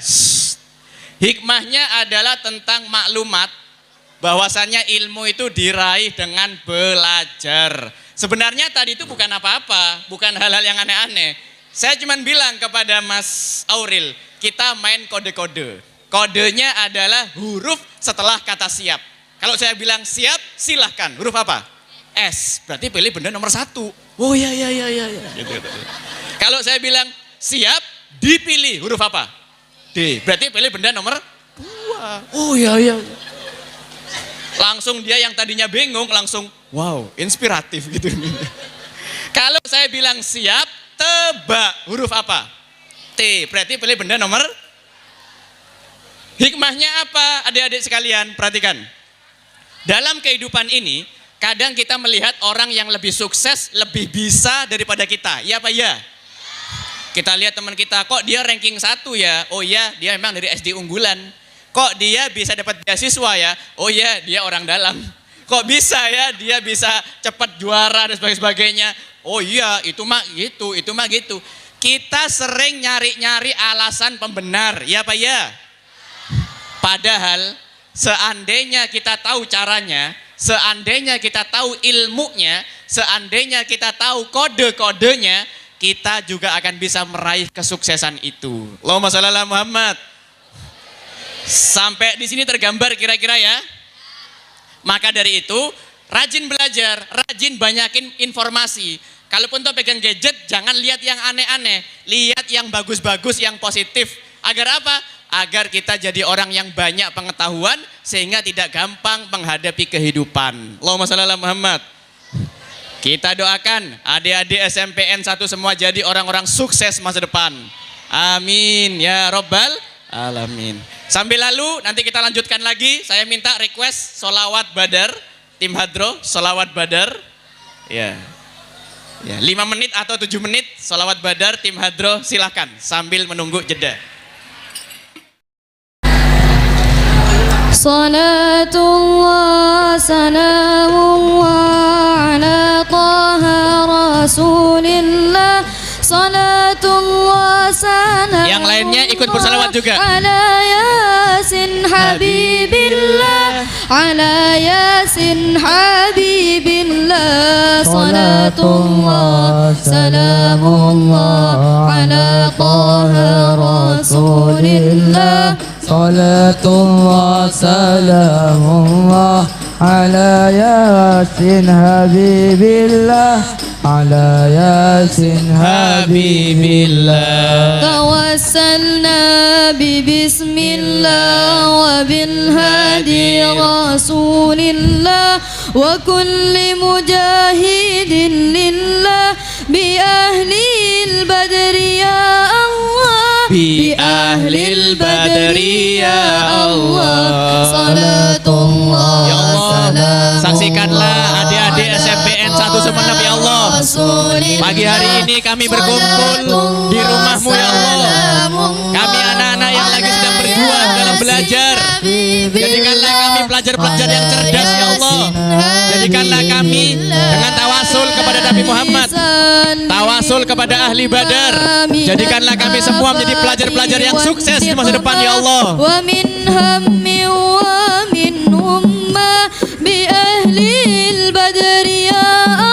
Hikmahnya adalah tentang maklumat bahwasannya ilmu itu diraih dengan belajar. Sebenarnya tadi itu bukan apa-apa, bukan hal-hal yang aneh-aneh. Saya cuma bilang kepada Mas Auril, kita main kode-kode. Kodenya adalah huruf setelah kata siap. Kalau saya bilang siap, silahkan. Huruf apa? S. Berarti pilih benda nomor 1. Oh ya. Gitu. Kalau saya bilang siap, dipilih. Huruf apa? D. Berarti pilih benda nomor 2. Oh ya. Langsung dia yang tadinya bingung, langsung wow, inspiratif gitu. Kalau saya bilang siap, tebak. Huruf apa? T. Berarti pilih benda nomor. Hikmahnya apa adik-adik sekalian? Perhatikan. Dalam kehidupan ini, kadang kita melihat orang yang lebih sukses, lebih bisa daripada kita. Iya apa iya? Kita lihat teman kita, kok dia ranking 1 ya? Oh iya, dia memang dari SD unggulan. Kok dia bisa dapat beasiswa ya? Oh iya, dia orang dalam. Kok bisa ya? Dia bisa cepat juara dan sebagainya. Oh iya, itu mah gitu. Kita sering nyari-nyari alasan pembenar. Iya apa iya? Padahal seandainya kita tahu caranya, seandainya kita tahu ilmunya, seandainya kita tahu kode-kodenya, kita juga akan bisa meraih kesuksesan itu. Allahumma shalli ala Muhammad. Sampai di sini tergambar kira-kira ya. Maka dari itu, rajin belajar, rajin banyakin informasi. kalaupun toh pegang gadget, jangan lihat yang aneh-aneh, lihat yang bagus-bagus, yang positif. Agar apa? Agar kita jadi orang yang banyak pengetahuan sehingga tidak gampang menghadapi kehidupan. Allahumma shalli ala Muhammad. Kita doakan adik-adik SMPN 1 semua jadi orang-orang sukses masa depan. Amin ya robbal alamin. Sambil lalu nanti kita lanjutkan lagi. Saya minta request solawat badar, tim Hadro solawat badar. Ya, 5 menit atau 7 menit solawat badar tim Hadro, silakan sambil menunggu jeda. Salatullah salamullah ala taha rasulillah. Salatullah salamullah. Yang lainnya ikut bersalawat juga. Ala yasin habibillah. Ala yasin habibillah. Salatullah salamullah ala taha rasulillah. Salatullah salamullah ala yasin habibillah, ala yasin habibillah. Tawassalna bismillah wa bil hadi rasulillah wa kulli mujahidin lillah bi ahlil badri ya Allah, Bi ahlil badri ya Allah. Salatullah Ya Allah, saksikanlah adik-adik SMPN 1 semenep ya Allah. Pagi hari ini kami berkumpul di rumahmu ya Allah. Kami anak-anak yang lagi sedang berjuang dalam belajar. Jadikanlah kami pelajar-pelajar yang cerdas ya Allah. Jadikanlah kami dengan tawasul kepada Nabi Muhammad, tawasul kepada ahli badar. Jadikanlah kami semua menjadi pelajar-pelajar yang sukses di masa depan ya Allah. Wa min hammi wa min umma bi ahlil badri ya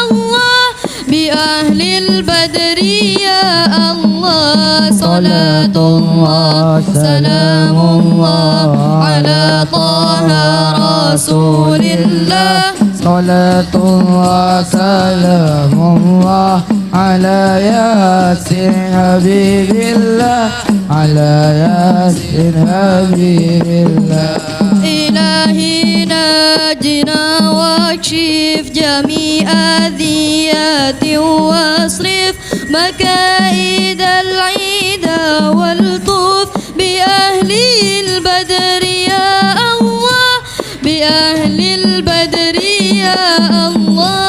Allah, bi ahlil badri ya Allah. Salatullah salamullah ala taha rasulillah. Salatullah salamullah ala yasin habibillah, ala yasin habibillah. إلهي ناجنا واكشف جميع الذيات واصرف مكائد العيد والطوف بأهل البدر يا الله، بأهل البدر يا الله.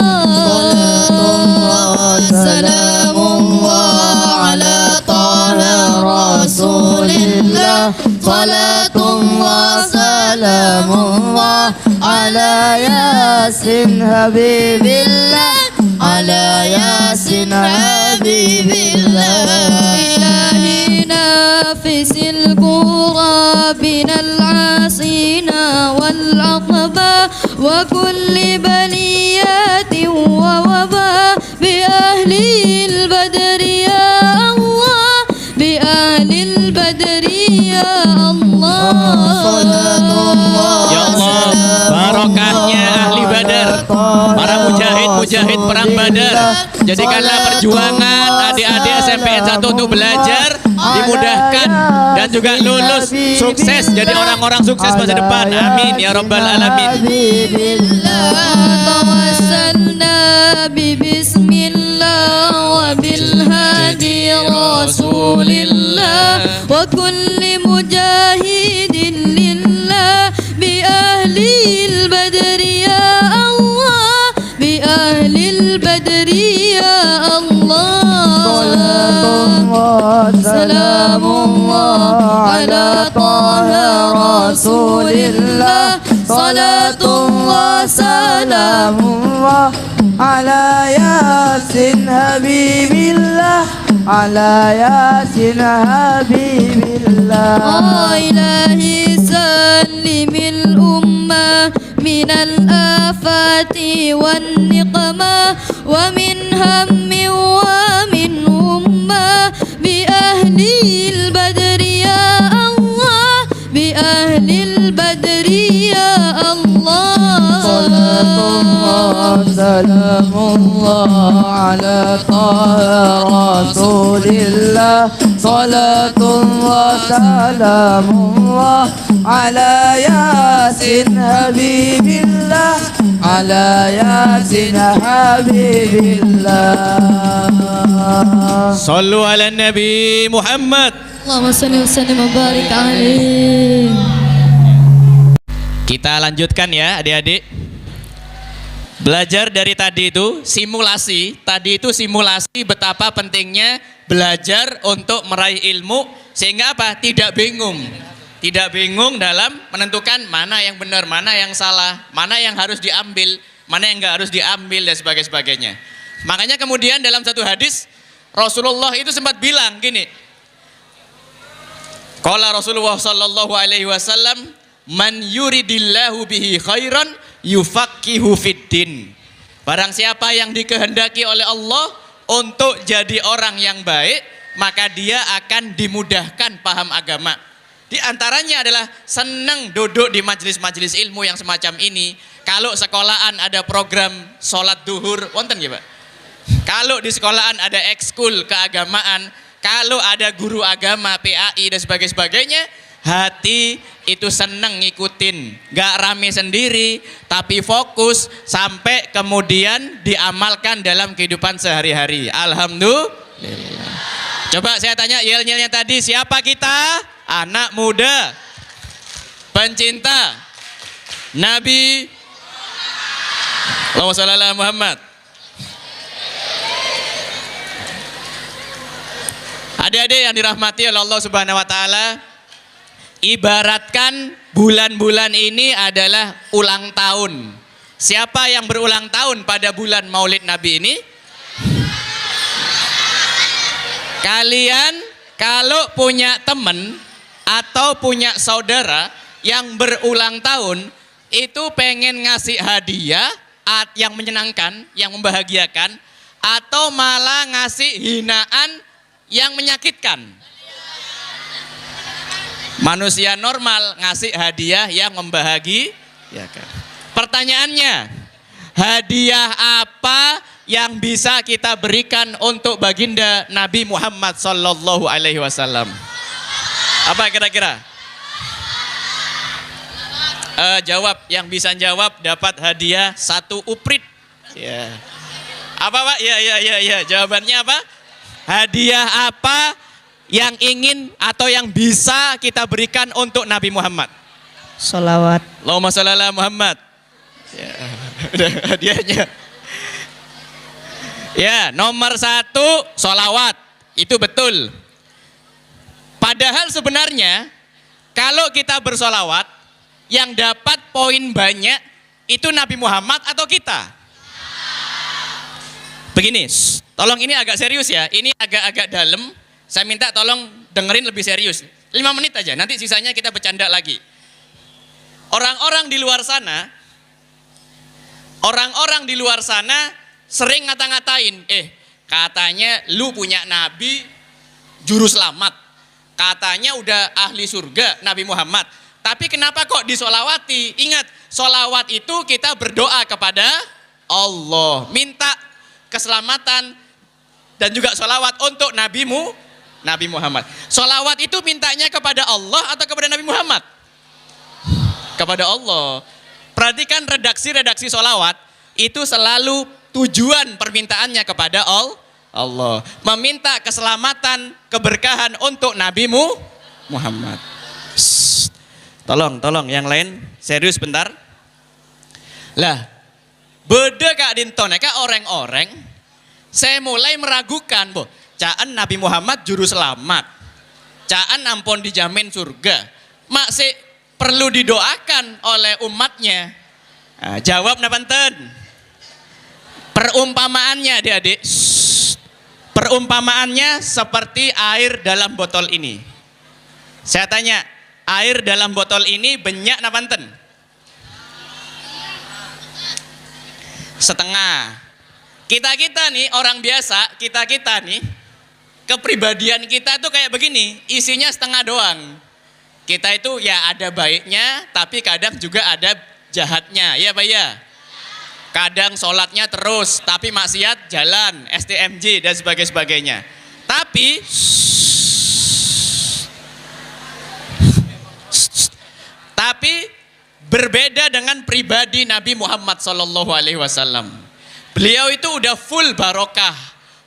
سلام الله على طه رسول الله. صلاة الله سلام الله على ياسين حبيب الله، على ياسين حبيب الله. إلهي نافس القرى بنا العاصين والعقبة وكل بليات ووباء بأهل البدر يا الله، بأهل البدر يا الله. Ya Allah, barokahnya ahli badar, para mujahid-mujahid perang badar. Jadikanlah perjuangan adik-adik SMPN 1 untuk belajar dimudahkan dan juga lulus sukses jadi orang-orang sukses masa depan. Amin ya robbal alamin. Tawassalna bismillah wa bil hadi rasulillah wa kulli mujahidin lillah bi ahlil badri ya Allah, bi ahlil badri ya Allah. Salamullah ala taha rasulillah. Salatullah salamullah ala yasin habibillah, ala yasin habibillah. إلهي سلم الأمة من الآفات والنقمة ومن هم ومن أمة بأهل البدر يا الله، بأهل البدر يا الله. Salatullah salamullah ala taha rasulillah. Salatullah salamullah ala yasin habibillah. Ala yasin habibillah. Sallu ala Nabi Muhammad. Allahumma salli wa sallim wa barik alaihi. Kita lanjutkan ya adik-adik. Belajar dari tadi itu simulasi. Tadi itu simulasi betapa pentingnya belajar untuk meraih ilmu. Sehingga apa? Tidak bingung. Tidak bingung dalam menentukan mana yang benar, mana yang salah, mana yang harus diambil, mana yang enggak harus diambil dan sebagainya. Makanya kemudian dalam satu hadis Rasulullah itu sempat bilang gini. Qala Rasulullah sallallahu alaihi wasallam, "Man yuridillahu bihi khairan yufaqihu fiddin." Barang siapa yang dikehendaki oleh Allah untuk jadi orang yang baik, maka dia akan dimudahkan paham agama. Di antaranya adalah senang duduk di majelis-majelis ilmu yang semacam ini. Kalau sekolahan ada program sholat duhur, wonten ya Pak? Kalau di sekolahan ada ekskul keagamaan, kalau ada guru agama, PAI dan sebagainya, hati itu seneng ngikutin, gak rame sendiri, tapi fokus sampai kemudian diamalkan dalam kehidupan sehari-hari. Alhamdulillah. Coba saya tanya yel-yelnya tadi, siapa kita? Anak muda, pencinta Nabi Allahumma shalli ala Muhammad. Adik-adik yang dirahmati oleh Allah Subhanahu wa taala, ibaratkan bulan-bulan ini adalah ulang tahun. Siapa yang berulang tahun pada bulan Maulid Nabi ini? Kalian kalau punya teman atau punya saudara yang berulang tahun, itu pengen ngasih hadiah yang menyenangkan, yang membahagiakan, atau malah ngasih hinaan yang menyakitkan? Manusia normal ngasih hadiah yang membahagiakan. Pertanyaannya, hadiah apa yang bisa kita berikan untuk baginda Nabi Muhammad sallallahu alaihi wasallam? Apa kira-kira? Jawab, yang bisa jawab dapat hadiah 1 uprit. Ya. Apa Pak? Ya. Jawabannya apa? Hadiah apa yang ingin atau yang bisa kita berikan untuk Nabi Muhammad? Salawat. Allahumma shalli ala Muhammad. Ya, udah hadiahnya. Ya, nomor 1 sholawat. Itu betul. Padahal sebenarnya kalau kita bersolawat, yang dapat poin banyak itu Nabi Muhammad atau kita? Begini, tolong ini agak serius ya. Ini agak-agak dalam. Saya minta tolong dengerin lebih serius. 5 menit aja, nanti sisanya kita bercanda lagi. Orang-orang di luar sana sering ngata-ngatain, katanya lu punya nabi juru selamat, katanya udah ahli surga Nabi Muhammad, tapi kenapa kok disolawati? Ingat, solawat itu kita berdoa kepada Allah, minta keselamatan dan juga solawat untuk Nabi Muhammad. Solawat itu mintanya kepada Allah atau kepada Nabi Muhammad? Kepada Allah. Perhatikan redaksi solawat itu selalu tujuan permintaannya kepada Allah, meminta keselamatan, keberkahan untuk Nabi Muhammad. Tolong yang lain serius bentar. Lah, beda Kak Dinton, Kak orang-orang saya mulai meragukan, boh, caan Nabi Muhammad juru selamat, caan ampun dijamin surga, masih perlu didoakan oleh umatnya. Nah, jawab napanten. Perumpamaannya adik-adik, perumpamaannya seperti air dalam botol ini. Saya tanya, air dalam botol ini banyak napanten? Setengah. Kita nih orang biasa, kita nih kepribadian kita tuh kayak begini, isinya setengah doang. Kita itu ya ada baiknya, tapi kadang juga ada jahatnya, ya Pak ya. Kadang sholatnya terus, tapi maksiat jalan, STMJ dan sebagainya. Tapi berbeda dengan pribadi Nabi Muhammad SAW. Beliau itu udah full barokah,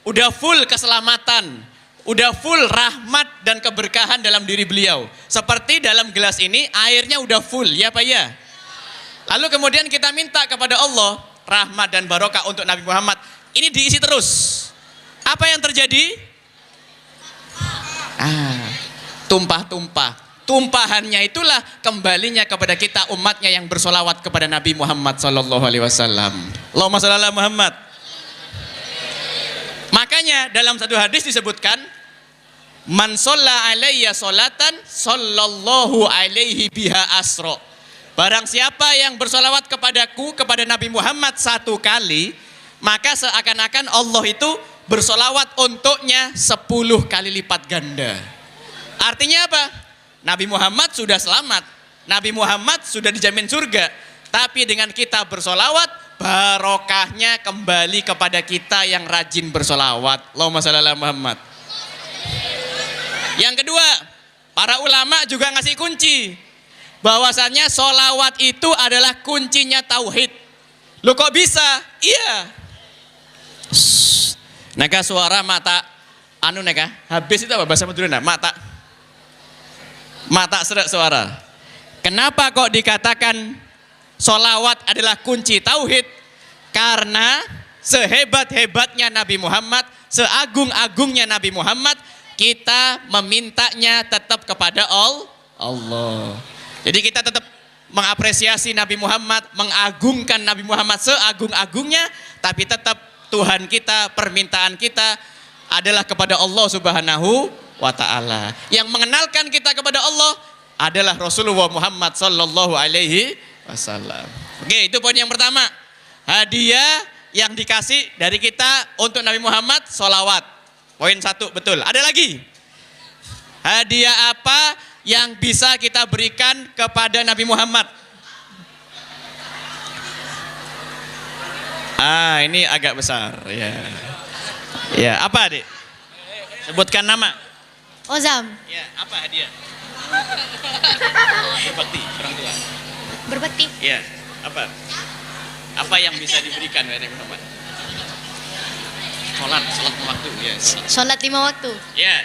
udah full keselamatan, udah full rahmat dan keberkahan dalam diri beliau. Seperti dalam gelas ini airnya udah full, ya Pak ya? Lalu kemudian kita minta kepada Allah rahmat dan barokah untuk Nabi Muhammad. Ini diisi terus. Apa yang terjadi? Tumpah-tumpah. Tumpahannya itulah kembalinya kepada kita umatnya yang bersolawat kepada Nabi Muhammad SAW. Allahumma shalli ala Muhammad. Makanya dalam satu hadis disebutkan, man sholla alayya sholatan sallallahu alaihi biha asro. Barang siapa yang bersolawat kepadaku, kepada Nabi Muhammad 1 kali, maka seakan-akan Allah itu bersolawat untuknya 10 kali lipat ganda. Artinya apa? Nabi Muhammad sudah selamat, Nabi Muhammad sudah dijamin surga. Tapi dengan kita bersolawat, barokahnya kembali kepada kita yang rajin bersolawat. Allahumma shalli ala Muhammad. Yang kedua, para ulama juga ngasih kunci bahwasannya solawat itu adalah kuncinya tauhid. Lu kok bisa? Iya. Neka suara mata anu neka habis itu apa bahasa Madura? Mata serak suara. Kenapa kok dikatakan solawat adalah kunci tauhid? Karena sehebat-hebatnya Nabi Muhammad, seagung-agungnya Nabi Muhammad, kita memintanya tetap kepada Allah. Jadi kita tetap mengapresiasi Nabi Muhammad, mengagungkan Nabi Muhammad seagung-agungnya, tapi tetap Tuhan kita, permintaan kita adalah kepada Allah Subhanahu wa ta'ala. Yang mengenalkan kita kepada Allah adalah Rasulullah Muhammad sallallahu alaihi wasallam. Oke, itu poin yang pertama. Hadiah yang dikasih dari kita untuk Nabi Muhammad, sholawat. Poin 1, betul. Ada lagi? Hadiah apa yang bisa kita berikan kepada Nabi Muhammad? Ini agak besar. Ya, apa adik? Sebutkan nama. Ozam. Ya, apa hadiah? Berbakti, orang tua. Berbakti. Ya, apa? Apa yang bisa diberikan kepada Nabi Muhammad? Sholat 5 waktu. Ya. Sholat 5 waktu. Ya.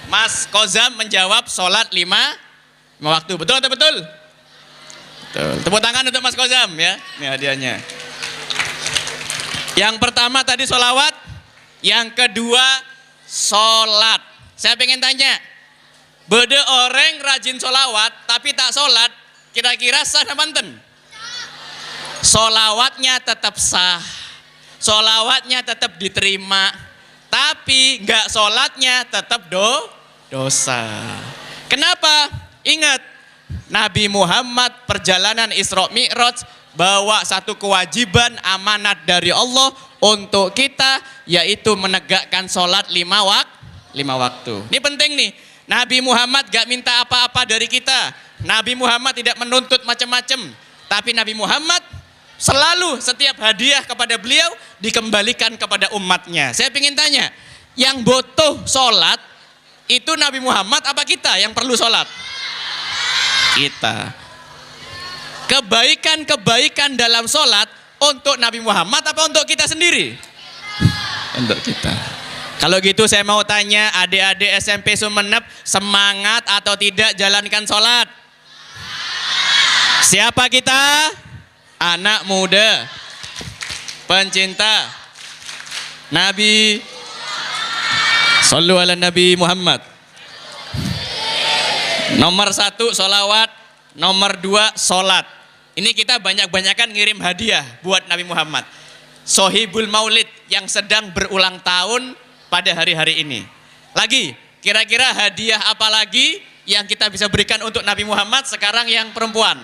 Mas Kozam menjawab sholat 5 waktu. Betul atau betul? Betul. Tepuk tangan untuk Mas Kozam ya. Ini hadiahnya. Yang pertama tadi sholawat. Yang kedua sholat. Saya pengen tanya. Bede orang rajin sholawat tapi tak sholat. Kira-kira sah apa enten? Sholawatnya tetap sah. Sholawatnya tetap diterima. Tapi enggak sholatnya tetap dosa. Kenapa? Ingat, Nabi Muhammad perjalanan Isra Mi'raj bawa satu kewajiban amanat dari Allah untuk kita, yaitu menegakkan sholat 5 waktu. Ini penting nih. Nabi Muhammad gak minta apa-apa dari kita. Nabi Muhammad tidak menuntut macam-macam. Tapi Nabi Muhammad selalu setiap hadiah kepada beliau dikembalikan kepada umatnya. Saya ingin tanya, yang butuh sholat itu Nabi Muhammad apa kita yang perlu sholat? Kita. Kebaikan-kebaikan dalam sholat untuk Nabi Muhammad apa untuk kita sendiri? Untuk kita. Kalau gitu saya mau tanya adik-adik SMP Sumeneb, semangat atau tidak jalankan sholat? Siapa kita? Anak muda, pencinta Nabi, sallu ala Nabi Muhammad. Nomor 1 sholawat, nomor 2 sholat. Ini kita banyak-banyakan ngirim hadiah buat Nabi Muhammad. Sohibul Maulid yang sedang berulang tahun pada hari-hari ini. Lagi, kira-kira hadiah apa lagi yang kita bisa berikan untuk Nabi Muhammad sekarang yang perempuan?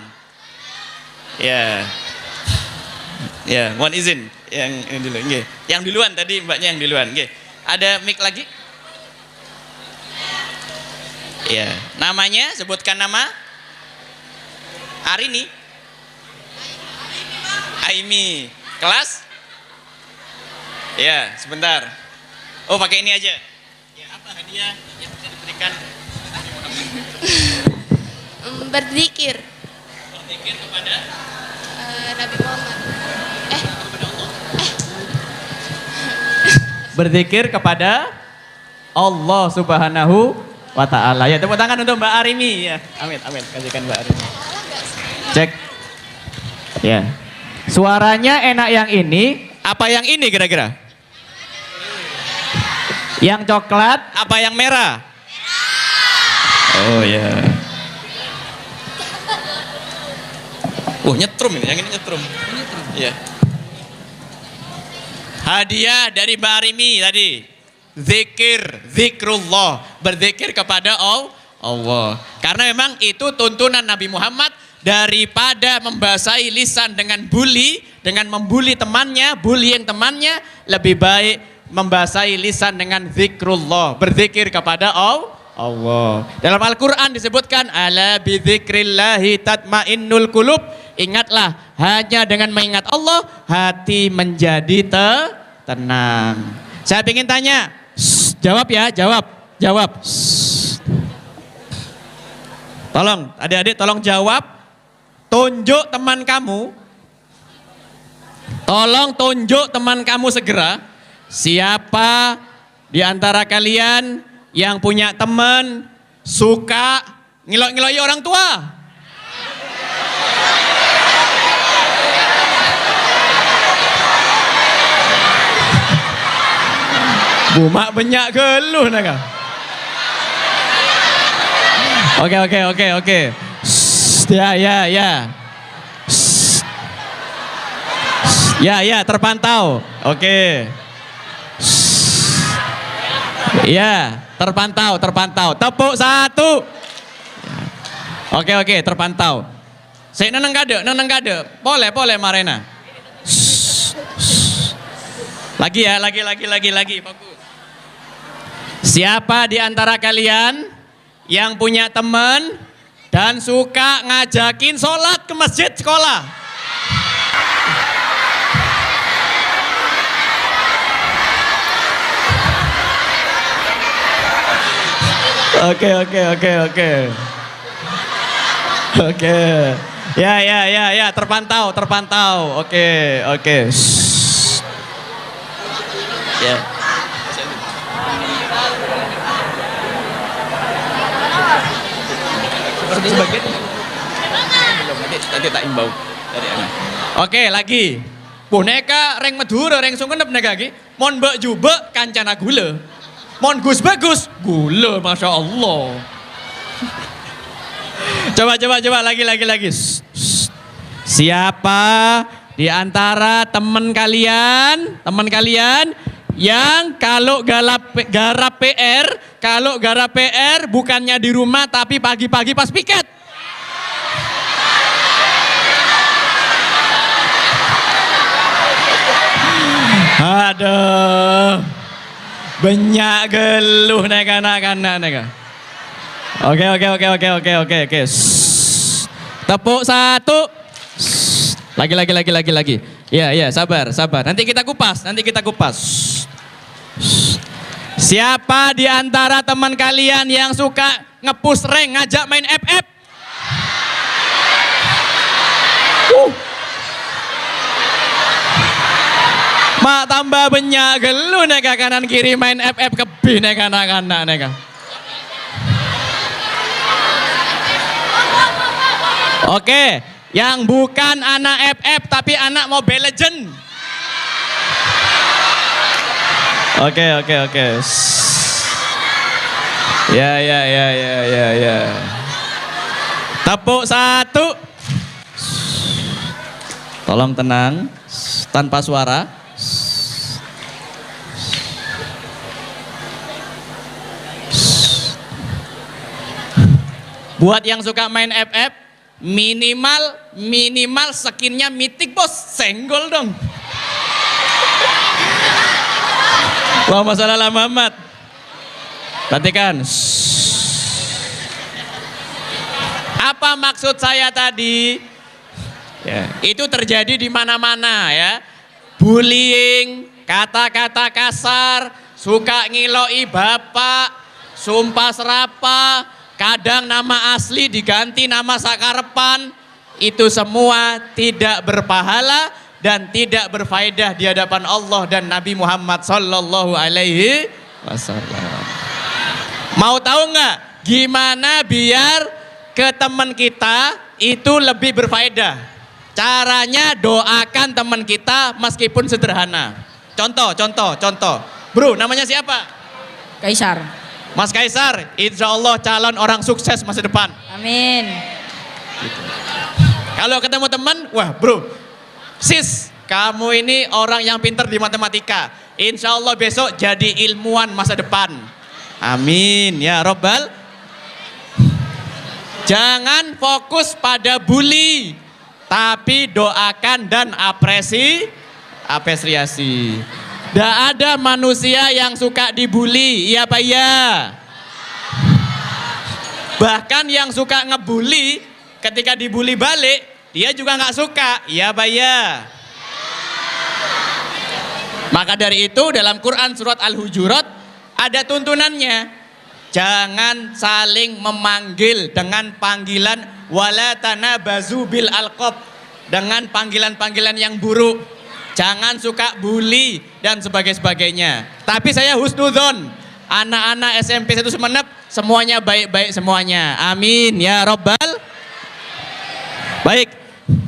Ya, mohon izin yang ini dulu. Nggih. Yang duluan tadi mbaknya yang duluan. Nggih. Ada mic lagi? Ya, namanya sebutkan nama. Arini. Aimi. Kelas? Ya, sebentar. Oh, pakai ini aja. Ya, apa hadiah yang bisa diberikan? Berzikir. Berzikir kepada Nabi Muhammad. berzikir kepada Allah Subhanahu wa ta'ala. Ya, tepuk tangan untuk Mbak Arimi ya. Amin, amin. Kasihkan Mbak Arimi. Cek. Ya. Suaranya enak yang ini, apa yang ini kira-kira? Yang coklat, apa yang merah? Oh ya. Oh, nyetrum ini, yang ini nyetrum. Iya. Hadiah dari Mbak Arimi tadi. Zikrullah, berzikir kepada Allah. Karena memang itu tuntunan Nabi Muhammad, daripada membasahi lisan dengan membuli temannya, bullying temannya, lebih baik membasahi lisan dengan zikrullah, berzikir kepada Allah. Dalam Al-Quran disebutkan, ala bidzikrillahi tatmainnul qulub. Ingatlah, hanya dengan mengingat Allah, hati menjadi tenang. Saya ingin tanya, jawab ya, jawab. Tolong, adik-adik tolong jawab. Tunjuk teman kamu. Tolong tunjuk teman kamu segera. Siapa di antara kalian yang punya teman suka ngilok-ngiloi orang tua? Bumak banyak geluh naga. Oke. Ya, terpantau. Oke. Ya, terpantau. Tepuk satu. Oke, terpantau. Saya neneng kade. Boleh Marena. Lagi ya, lagi. Bagus. Siapa di antara kalian yang punya teman dan suka ngajakin sholat ke masjid sekolah? Oke. Ya, terpantau. Oke. Ya. Sebagian nanti tak imbau dari anak. Oke, lagi. Boneka reng Madura, reng Sungenep neka lagi. Mon mbak jubek kancana gula. Mon gus bagus gula, masya Allah. Coba lagi. Siapa di antara teman kalian yang kalau garap PR bukannya di rumah tapi pagi-pagi pas piket? Aduh, banyak geluh nek anak-anak nek. Oke. Tepuk satu. Lagi. Ya, sabar. Nanti kita kupas. Siapa di antara teman kalian yang suka ngepush rank, ngajak main FF? Mak tambah banyak gelu neka kanan kiri main FF kebih neka anak-anak neka. Oke, yang bukan anak FF tapi anak Mobile Legend. Oke. Ya. Tepuk satu. Tolong tenang, tanpa suara. Buat yang suka main FF, minimal skinnya mitik bos, senggol dong. Allahumma sholli ala Muhammad. Perhatikan. Apa maksud saya tadi? Ya, itu terjadi di mana-mana ya. bullying, kata-kata kasar, suka ngiloi bapak, sumpah serapa, kadang nama asli diganti nama sakarepan, itu semua tidak berpahala dan tidak berfaedah di hadapan Allah dan Nabi Muhammad sallallahu alaihi wasallam. Mau tahu nggak gimana biar ke teman kita itu lebih berfaedah? Caranya doakan teman kita meskipun sederhana. Contoh. Bro, namanya siapa? Kaisar. Mas Kaisar, insya Allah calon orang sukses masa depan. Amin. Kalau ketemu teman, wah bro, sis, kamu ini orang yang pintar di matematika. Insya Allah besok jadi ilmuwan masa depan. Amin ya Robbal. Jangan fokus pada bully, tapi doakan dan apresiasi. Tidak ada manusia yang suka dibully, iya Pak ya. Bahkan yang suka ngebully, ketika dibully balik, dia juga nggak suka, iya Pak ya. Maka dari itu dalam Quran surat Al-Hujurat ada tuntunannya. Jangan saling memanggil dengan panggilan wala tanabazu bil alqab, dengan panggilan-panggilan yang buruk. Jangan suka bully dan sebagainya. Tapi saya husnudzon, anak-anak SMP 1 Sumeneb semuanya baik-baik semuanya. Amin ya Robbal. Baik,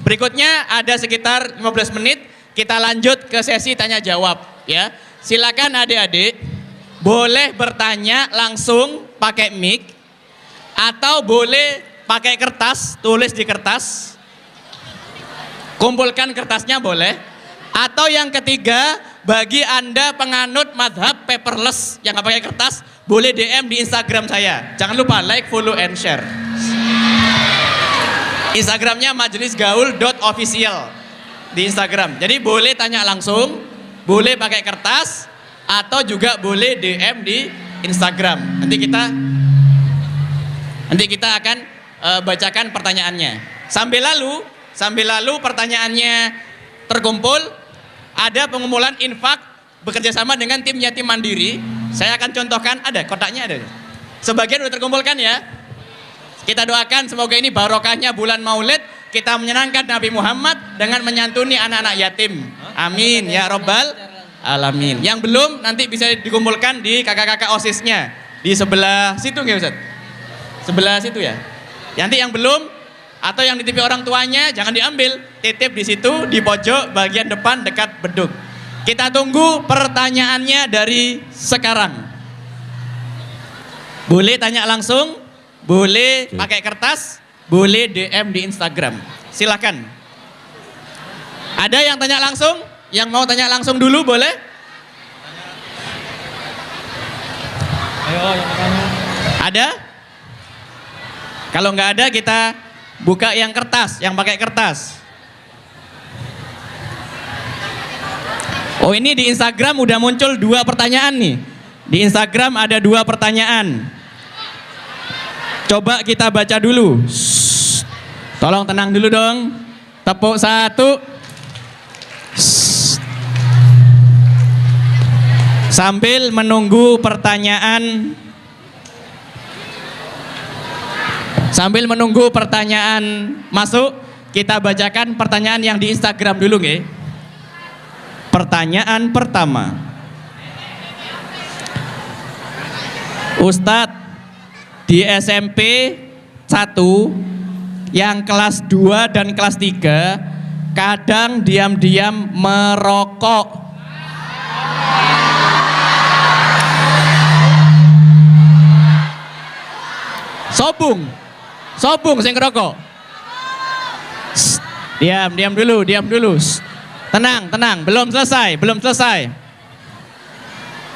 berikutnya ada sekitar 15 menit. Kita lanjut ke sesi tanya jawab ya. Silakan adik-adik boleh bertanya langsung pakai mic atau boleh pakai kertas, tulis di kertas. Kumpulkan kertasnya boleh. Atau yang ketiga, bagi Anda penganut madhab paperless yang nggak pakai kertas, boleh DM di Instagram saya. Jangan lupa like, follow, and share. Instagramnya majelisgaul.official di Instagram. Jadi boleh tanya langsung, boleh pakai kertas, atau juga boleh DM di Instagram. Nanti kita akan bacakan pertanyaannya. Sambil lalu pertanyaannya terkumpul, ada pengumpulan infak bekerja sama dengan tim yatim mandiri. Saya akan contohkan, ada kotaknya ada. Sebagian sudah terkumpulkan ya. Kita doakan semoga ini barokahnya bulan Maulid, kita menyenangkan Nabi Muhammad dengan menyantuni anak-anak yatim. Amin ya Robbal alamin. Yang belum nanti bisa dikumpulkan di kakak-kakak OSISnya di sebelah situ nggak Ustaz? Sebelah situ ya. Nanti yang belum atau yang dititipi orang tuanya jangan diambil, titip di situ di pojok bagian depan dekat beduk. Kita tunggu pertanyaannya dari sekarang. Boleh tanya langsung, boleh pakai kertas, boleh DM di Instagram. Silakan. Ada yang tanya langsung? Yang mau tanya langsung dulu boleh? Ayo yang tanya. Ada? Kalau nggak ada kita buka yang kertas, yang pakai kertas. Oh ini di Instagram udah muncul 2 pertanyaan nih. Di Instagram ada 2 pertanyaan. Coba kita baca dulu. Shh. Tolong tenang dulu dong. Tepuk 1. Shh. Sambil menunggu pertanyaan. Sambil menunggu pertanyaan masuk, kita bacakan pertanyaan yang di Instagram dulu nggih. Pertanyaan pertama. Ustadz, di SMP 1 yang kelas 2 dan kelas 3 kadang diam-diam merokok. Sobung sing ngerokok. Diam dulu. Tenang, belum selesai.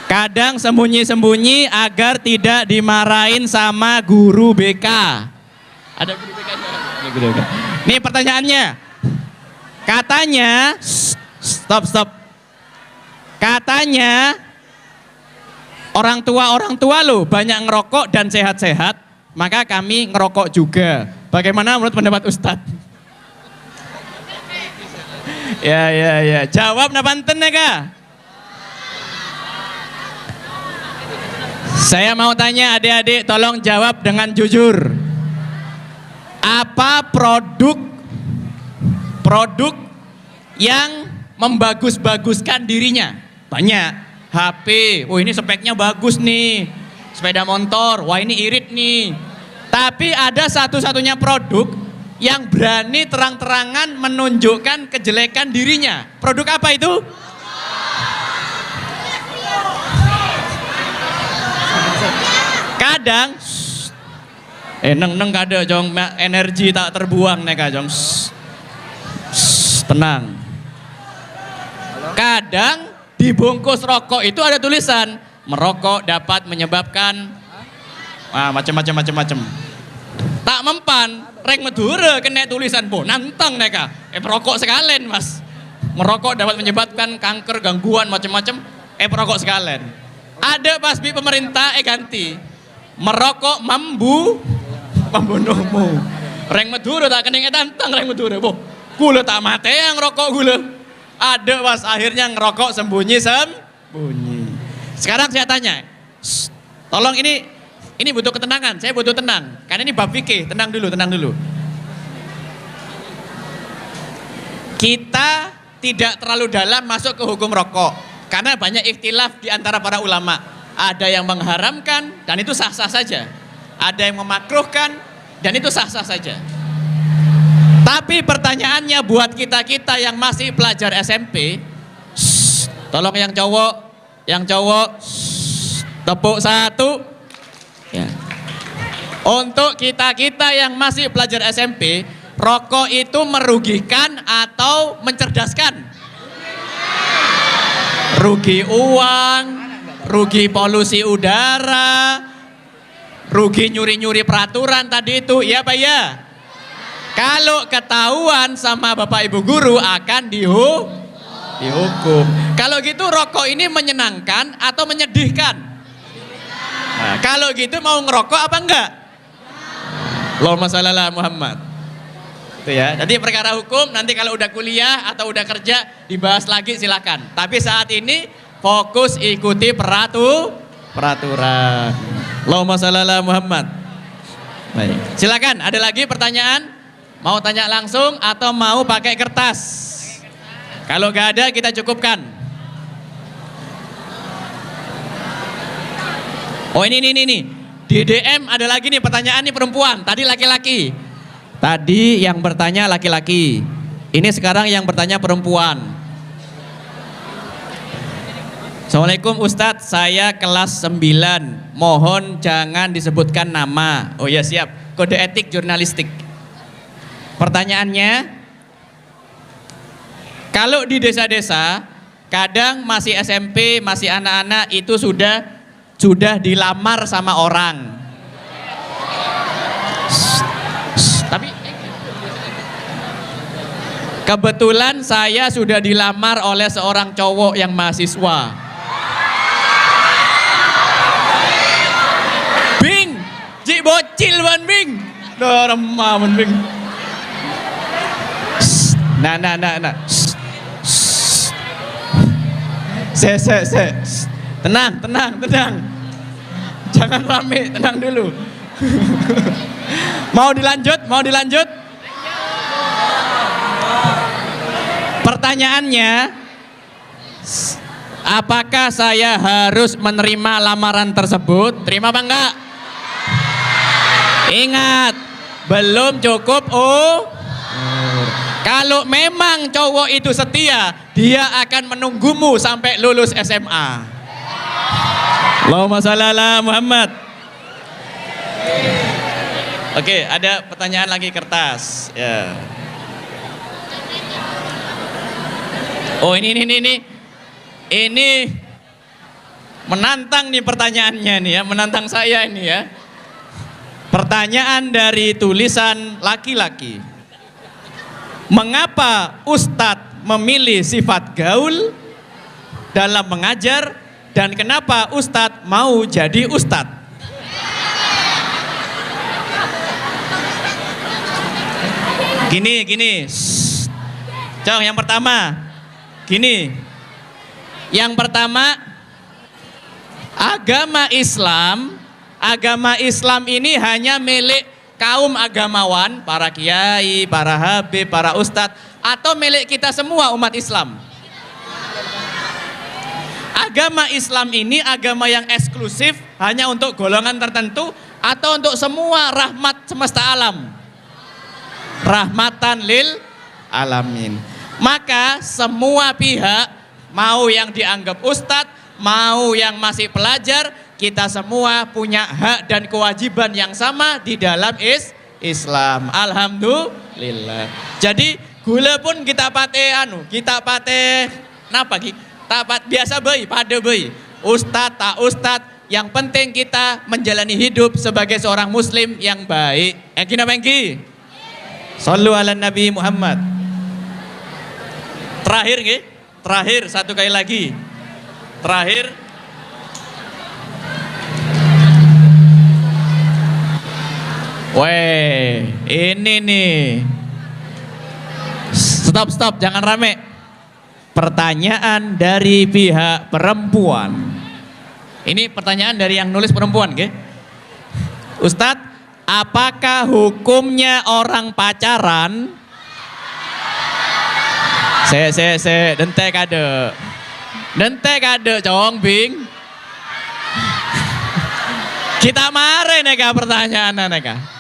Kadang sembunyi-sembunyi agar tidak dimarahin sama guru BK. Ada guru BK juga? Nih pertanyaannya. Katanya, stop. Katanya orang tua lo banyak ngerokok dan sehat-sehat, maka kami ngerokok juga. Bagaimana menurut pendapat Ustadz? Ya. Jawab napanten ya kak? Saya mau tanya adik-adik, tolong jawab dengan jujur. Apa produk yang membagus-baguskan dirinya? Banyak. HP, oh ini speknya bagus nih. Sepeda motor, wah ini irit nih. Tapi ada satu-satunya produk yang berani terang-terangan menunjukkan kejelekan dirinya. Produk apa itu? Kadang neng kada jong energi tak terbuang neka jong. Tenang. Kadang dibungkus rokok itu ada tulisan merokok dapat menyebabkan macam-macam. Tak mempan, reng Madura kena tulisan po nantang neka. Merokok sekalian mas. Merokok dapat menyebabkan kanker, gangguan macam-macam. Merokok sekalian. Ada pas di pemerintah ganti. Merokok membunuhmu. Reng Madura tak kena tantang reng Madura po. Gula tak mati yang rokok gula. Ada pas akhirnya ngerokok sembunyi. Sekarang saya tanya, tolong ini butuh ketenangan, saya butuh tenang. Karena ini bab fikih, tenang dulu. Kita tidak terlalu dalam masuk ke hukum rokok. Karena banyak ikhtilaf di antara para ulama. Ada yang mengharamkan dan itu sah-sah saja. Ada yang memakruhkan dan itu sah-sah saja. Tapi pertanyaannya buat kita-kita yang masih pelajar SMP, tolong yang cowok, tepuk satu. Ya. Untuk kita-kita yang masih pelajar SMP, rokok itu merugikan atau mencerdaskan? Rugi uang, rugi polusi udara, rugi nyuri-nyuri peraturan tadi itu, iya Pak ya? Kalau ketahuan sama Bapak Ibu guru akan dihukum. Kalau gitu rokok ini menyenangkan atau menyedihkan? Nah, kalau gitu mau ngerokok apa enggak? Allahumma shalli ala Muhammad. Itu ya. Jadi perkara hukum nanti kalau udah kuliah atau udah kerja dibahas lagi silakan. Tapi saat ini fokus ikuti peraturan. Allahumma shalli ala Muhammad. Baik. Silakan, ada lagi pertanyaan? Mau tanya langsung atau mau pakai kertas? Kalau gak ada kita cukupkan. Oh ini. Di DM ada lagi nih pertanyaan nih perempuan. Tadi laki-laki. Tadi yang bertanya laki-laki. Ini sekarang yang bertanya perempuan. Assalamualaikum Ustadz, saya kelas 9. Mohon jangan disebutkan nama. Oh ya siap. Kode etik jurnalistik. Pertanyaannya, kalau di desa-desa kadang masih SMP, masih anak-anak itu sudah dilamar sama orang. Tapi kebetulan saya sudah dilamar oleh seorang cowok yang mahasiswa. Bing, Ji bocil ban Bing. Remah ban Bing. Nah. Se. Tenang. Jangan rame, tenang dulu. Mau dilanjut? Pertanyaannya, apakah saya harus menerima lamaran tersebut? Terima apa enggak? Ingat, belum cukup kalau memang cowok itu setia, dia akan menunggumu sampai lulus SMA. Allahumma shalli ala Muhammad. Oke, ada pertanyaan lagi kertas. Ya. Oh ini menantang nih pertanyaannya nih ya, menantang saya ini ya. Pertanyaan dari tulisan laki-laki. Mengapa Ustadz memilih sifat gaul dalam mengajar dan kenapa Ustadz mau jadi Ustadz? Gini. Cong, yang pertama. Gini. Yang pertama, agama Islam ini hanya milik kaum agamawan, para kiai, para habib, para ustadz, atau milik kita semua umat Islam. Agama Islam ini agama yang eksklusif hanya untuk golongan tertentu atau untuk semua rahmat semesta alam. Rahmatan lil alamin. Maka semua pihak, mau yang dianggap ustadz, mau yang masih pelajar, kita semua punya hak dan kewajiban yang sama di dalam Islam. Alhamdulillah. Jadi gula pun kita pate napa ki? Biasa bayi, pada bayi. Ustadz tak ustadz, yang penting kita menjalani hidup sebagai seorang muslim yang baik. Engki napa engki? Sallu ala Nabi Muhammad. Terakhir nggih? Terakhir satu kali lagi. Terakhir. Weh, ini nih. Stop, jangan rame. Pertanyaan dari pihak perempuan. Ini pertanyaan dari yang nulis perempuan, nggih. Ustadz, apakah hukumnya orang pacaran? Dentek kade, cong bing. Kita mare neka pertanyaan neka.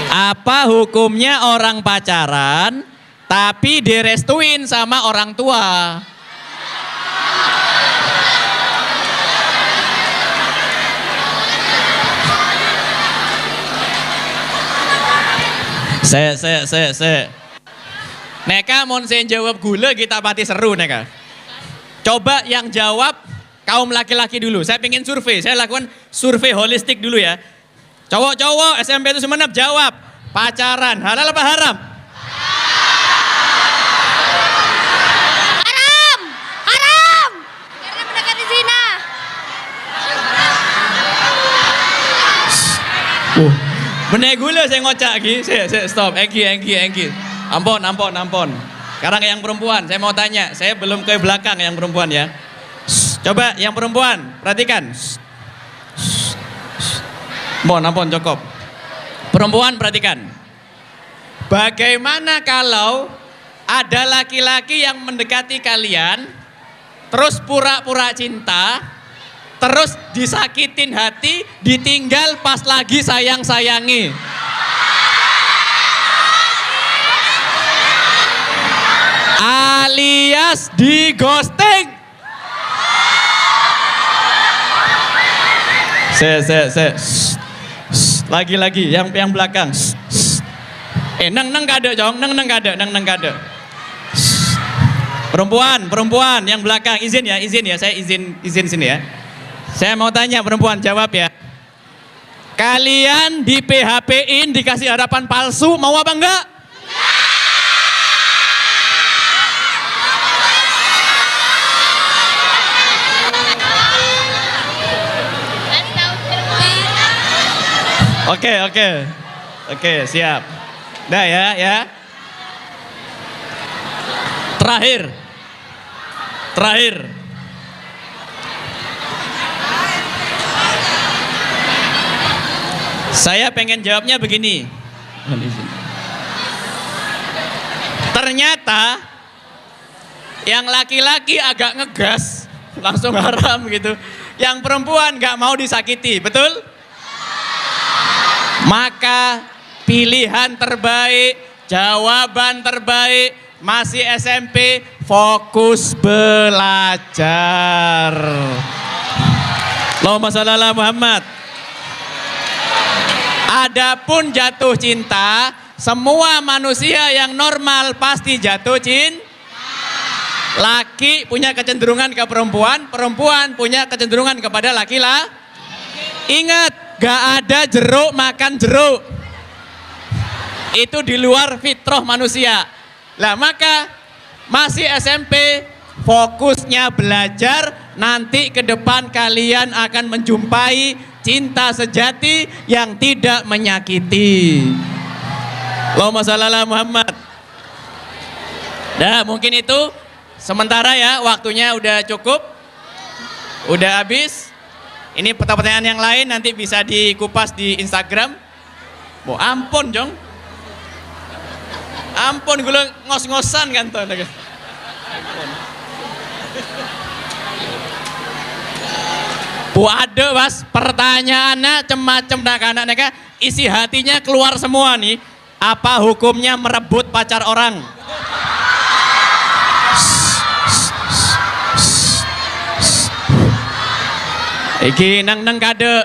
Apa hukumnya orang pacaran tapi direstuin sama orang tua? Neka mau saya jawab gula kita pati seru neka. Coba yang jawab kaum laki-laki dulu. Saya pengen survei, saya lakukan survei holistik dulu ya. Cowok-cowok SMP itu semenep jawab. Pacaran halal apa haram? Haram! Haram! Karena mendekati zina. Bener gula saya ngocak lagi. Stop. Engki. Ampun. Sekarang yang perempuan, saya mau tanya. Saya belum ke belakang yang perempuan ya. Coba yang perempuan, perhatikan. Ampun, cukup. Perempuan perhatikan. Bagaimana kalau ada laki-laki yang mendekati kalian, terus pura-pura cinta, terus disakitin hati, ditinggal pas lagi sayang-sayangi? Alias di ghosting. Lagi yang belakang. Nang kade jong, nang kade. Perempuan yang belakang izin ya, saya izin sini ya. Saya mau tanya perempuan, jawab ya. Kalian di PHP-in dikasih harapan palsu, mau apa enggak? Oke, siap. Dah ya. Terakhir. Saya pengen jawabnya begini. Ternyata yang laki-laki agak ngegas, langsung haram gitu. Yang perempuan gak mau disakiti, betul? Maka pilihan terbaik, jawaban terbaik, masih SMP, fokus belajar. Allahumma shalli ala Muhammad. Adapun jatuh cinta, semua manusia yang normal pasti jatuh cinta. Laki punya kecenderungan ke perempuan, perempuan punya kecenderungan kepada laki-laki. Ingat, gak ada jeruk makan jeruk. Itu di luar fitrah manusia. Lah maka masih SMP, fokusnya belajar, nanti ke depan kalian akan menjumpai cinta sejati yang tidak menyakiti. Allahumma shalli ala Muhammad. Nah, mungkin itu sementara ya, waktunya udah cukup. Udah habis. Ini pertanyaan yang lain nanti bisa dikupas di Instagram. Oh, ampun, Jong. Ampun, gue ngos-ngosan kan tuh. Bu ada mas, pertanyaannya cem-macem anak-anak, isi hatinya keluar semua nih. Apa hukumnya merebut pacar orang? Iki nang kade.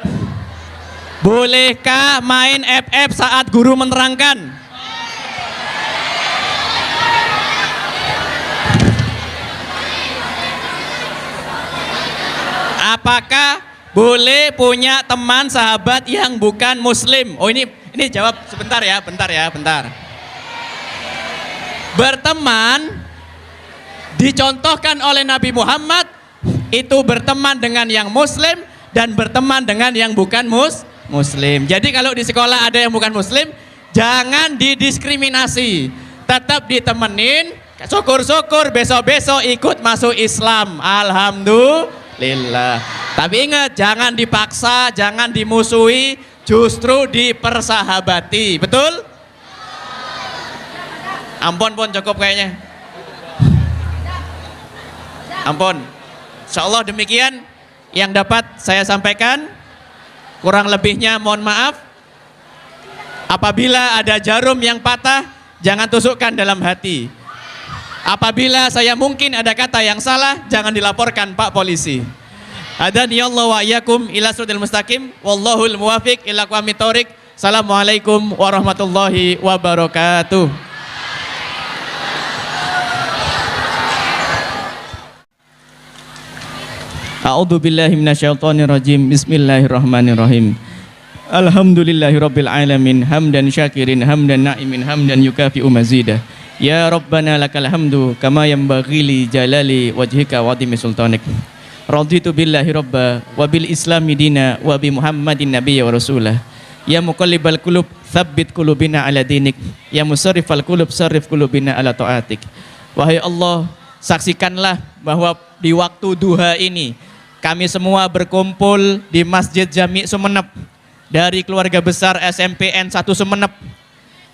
Bolehkah main FF saat guru menerangkan? Apakah boleh punya teman sahabat yang bukan muslim? Oh ini jawab sebentar ya, bentar. Berteman dicontohkan oleh Nabi Muhammad itu berteman dengan yang muslim dan berteman dengan yang bukan muslim. Jadi kalau di sekolah ada yang bukan muslim, jangan didiskriminasi. Tetap ditemenin, syukur-syukur besok-besok ikut masuk Islam. Alhamdulillah. Tapi ingat, jangan dipaksa, jangan dimusuhi, justru dipersahabati. Betul? Ampun pun cukup kayaknya. Ampun. Insyaallah demikian yang dapat saya sampaikan. Kurang lebihnya mohon maaf. Apabila ada jarum yang patah, jangan tusukkan dalam hati. Apabila saya mungkin ada kata yang salah, jangan dilaporkan Pak Polisi. Hadani Allah wa iyyakum ila siratal mustaqim. Wallahul muwafiq ila aqwamit thoriq. Assalamualaikum warahmatullahi wabarakatuh. A'udzu billahi minasyaitonir rajim. Bismillahirrahmanirrahim. Alhamdulillahirabbil alamin, hamdan syakirin, hamdan na'imin, hamdan yukafi'u mazidah. Ya Rabbana lakal hamdu kama yanbaghi li jalali wajhika wa adhimi sultanik. Raditu billahi rabba wa bil islami dina wa bi Muhammadin nabiyya wa rasulah. Ya muqallibal qulub tsabbit qulubina ala dinik. Ya musarrifal qulub sarrif qulubina ala taatik. Wahai Allah, saksikanlah bahwa di waktu duha ini kami semua berkumpul di Masjid Jami Sumenep dari keluarga besar SMPN 1 Sumenep.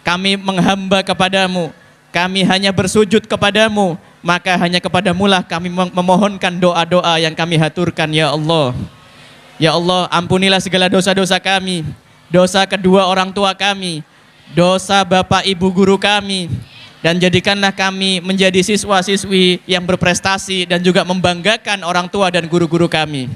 Kami menghamba kepadamu, kami hanya bersujud kepadamu, maka hanya kepadamu lah kami memohonkan doa-doa yang kami haturkan ya Allah. Ya Allah, ampunilah segala dosa-dosa kami, dosa kedua orang tua kami, dosa bapak ibu guru kami, dan jadikanlah kami menjadi siswa-siswi yang berprestasi dan juga membanggakan orang tua dan guru-guru kami.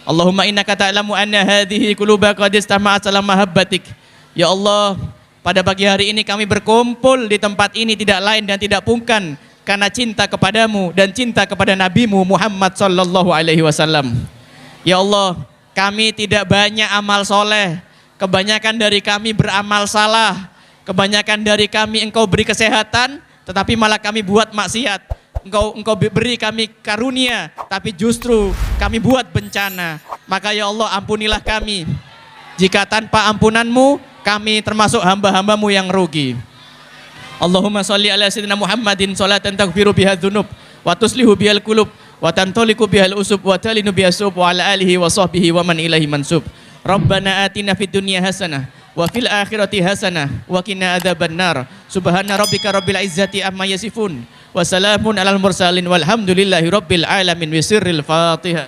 Allahumma innaka ta'lamu anna hadhihi quluba qad istama'at ala mahabbatik. Ya Allah, pada pagi hari ini kami berkumpul di tempat ini tidak lain dan tidak bukan karena cinta kepadamu dan cinta kepada nabimu Muhammad sallallahu alaihi wasallam. Ya Allah, kami tidak banyak amal soleh, kebanyakan dari kami beramal salah. Kebanyakan dari kami engkau beri kesehatan, tetapi malah kami buat maksiat. Engkau beri kami karunia, tapi justru kami buat bencana. Maka ya Allah, ampunilah kami. Jika tanpa ampunanmu, kami termasuk hamba-hambamu yang rugi. Allahumma sholli ala sayyidina Muhammadin sholatan taghfiru biha dzunub wa tuslihu bihal qulub wa tantaliqu bihal usub wa talinu bihasub wa ala alihi wa sahbihi wa man ilahi mansub. Rabbana atina fid dunya hasanah wa fil akhirati hasanah wa qina adzabannar. Subhana rabbika rabbil izzati amma yasifun wa salamun alal mursalin walhamdulillahi rabbil alamin. Wisirril Fatihah.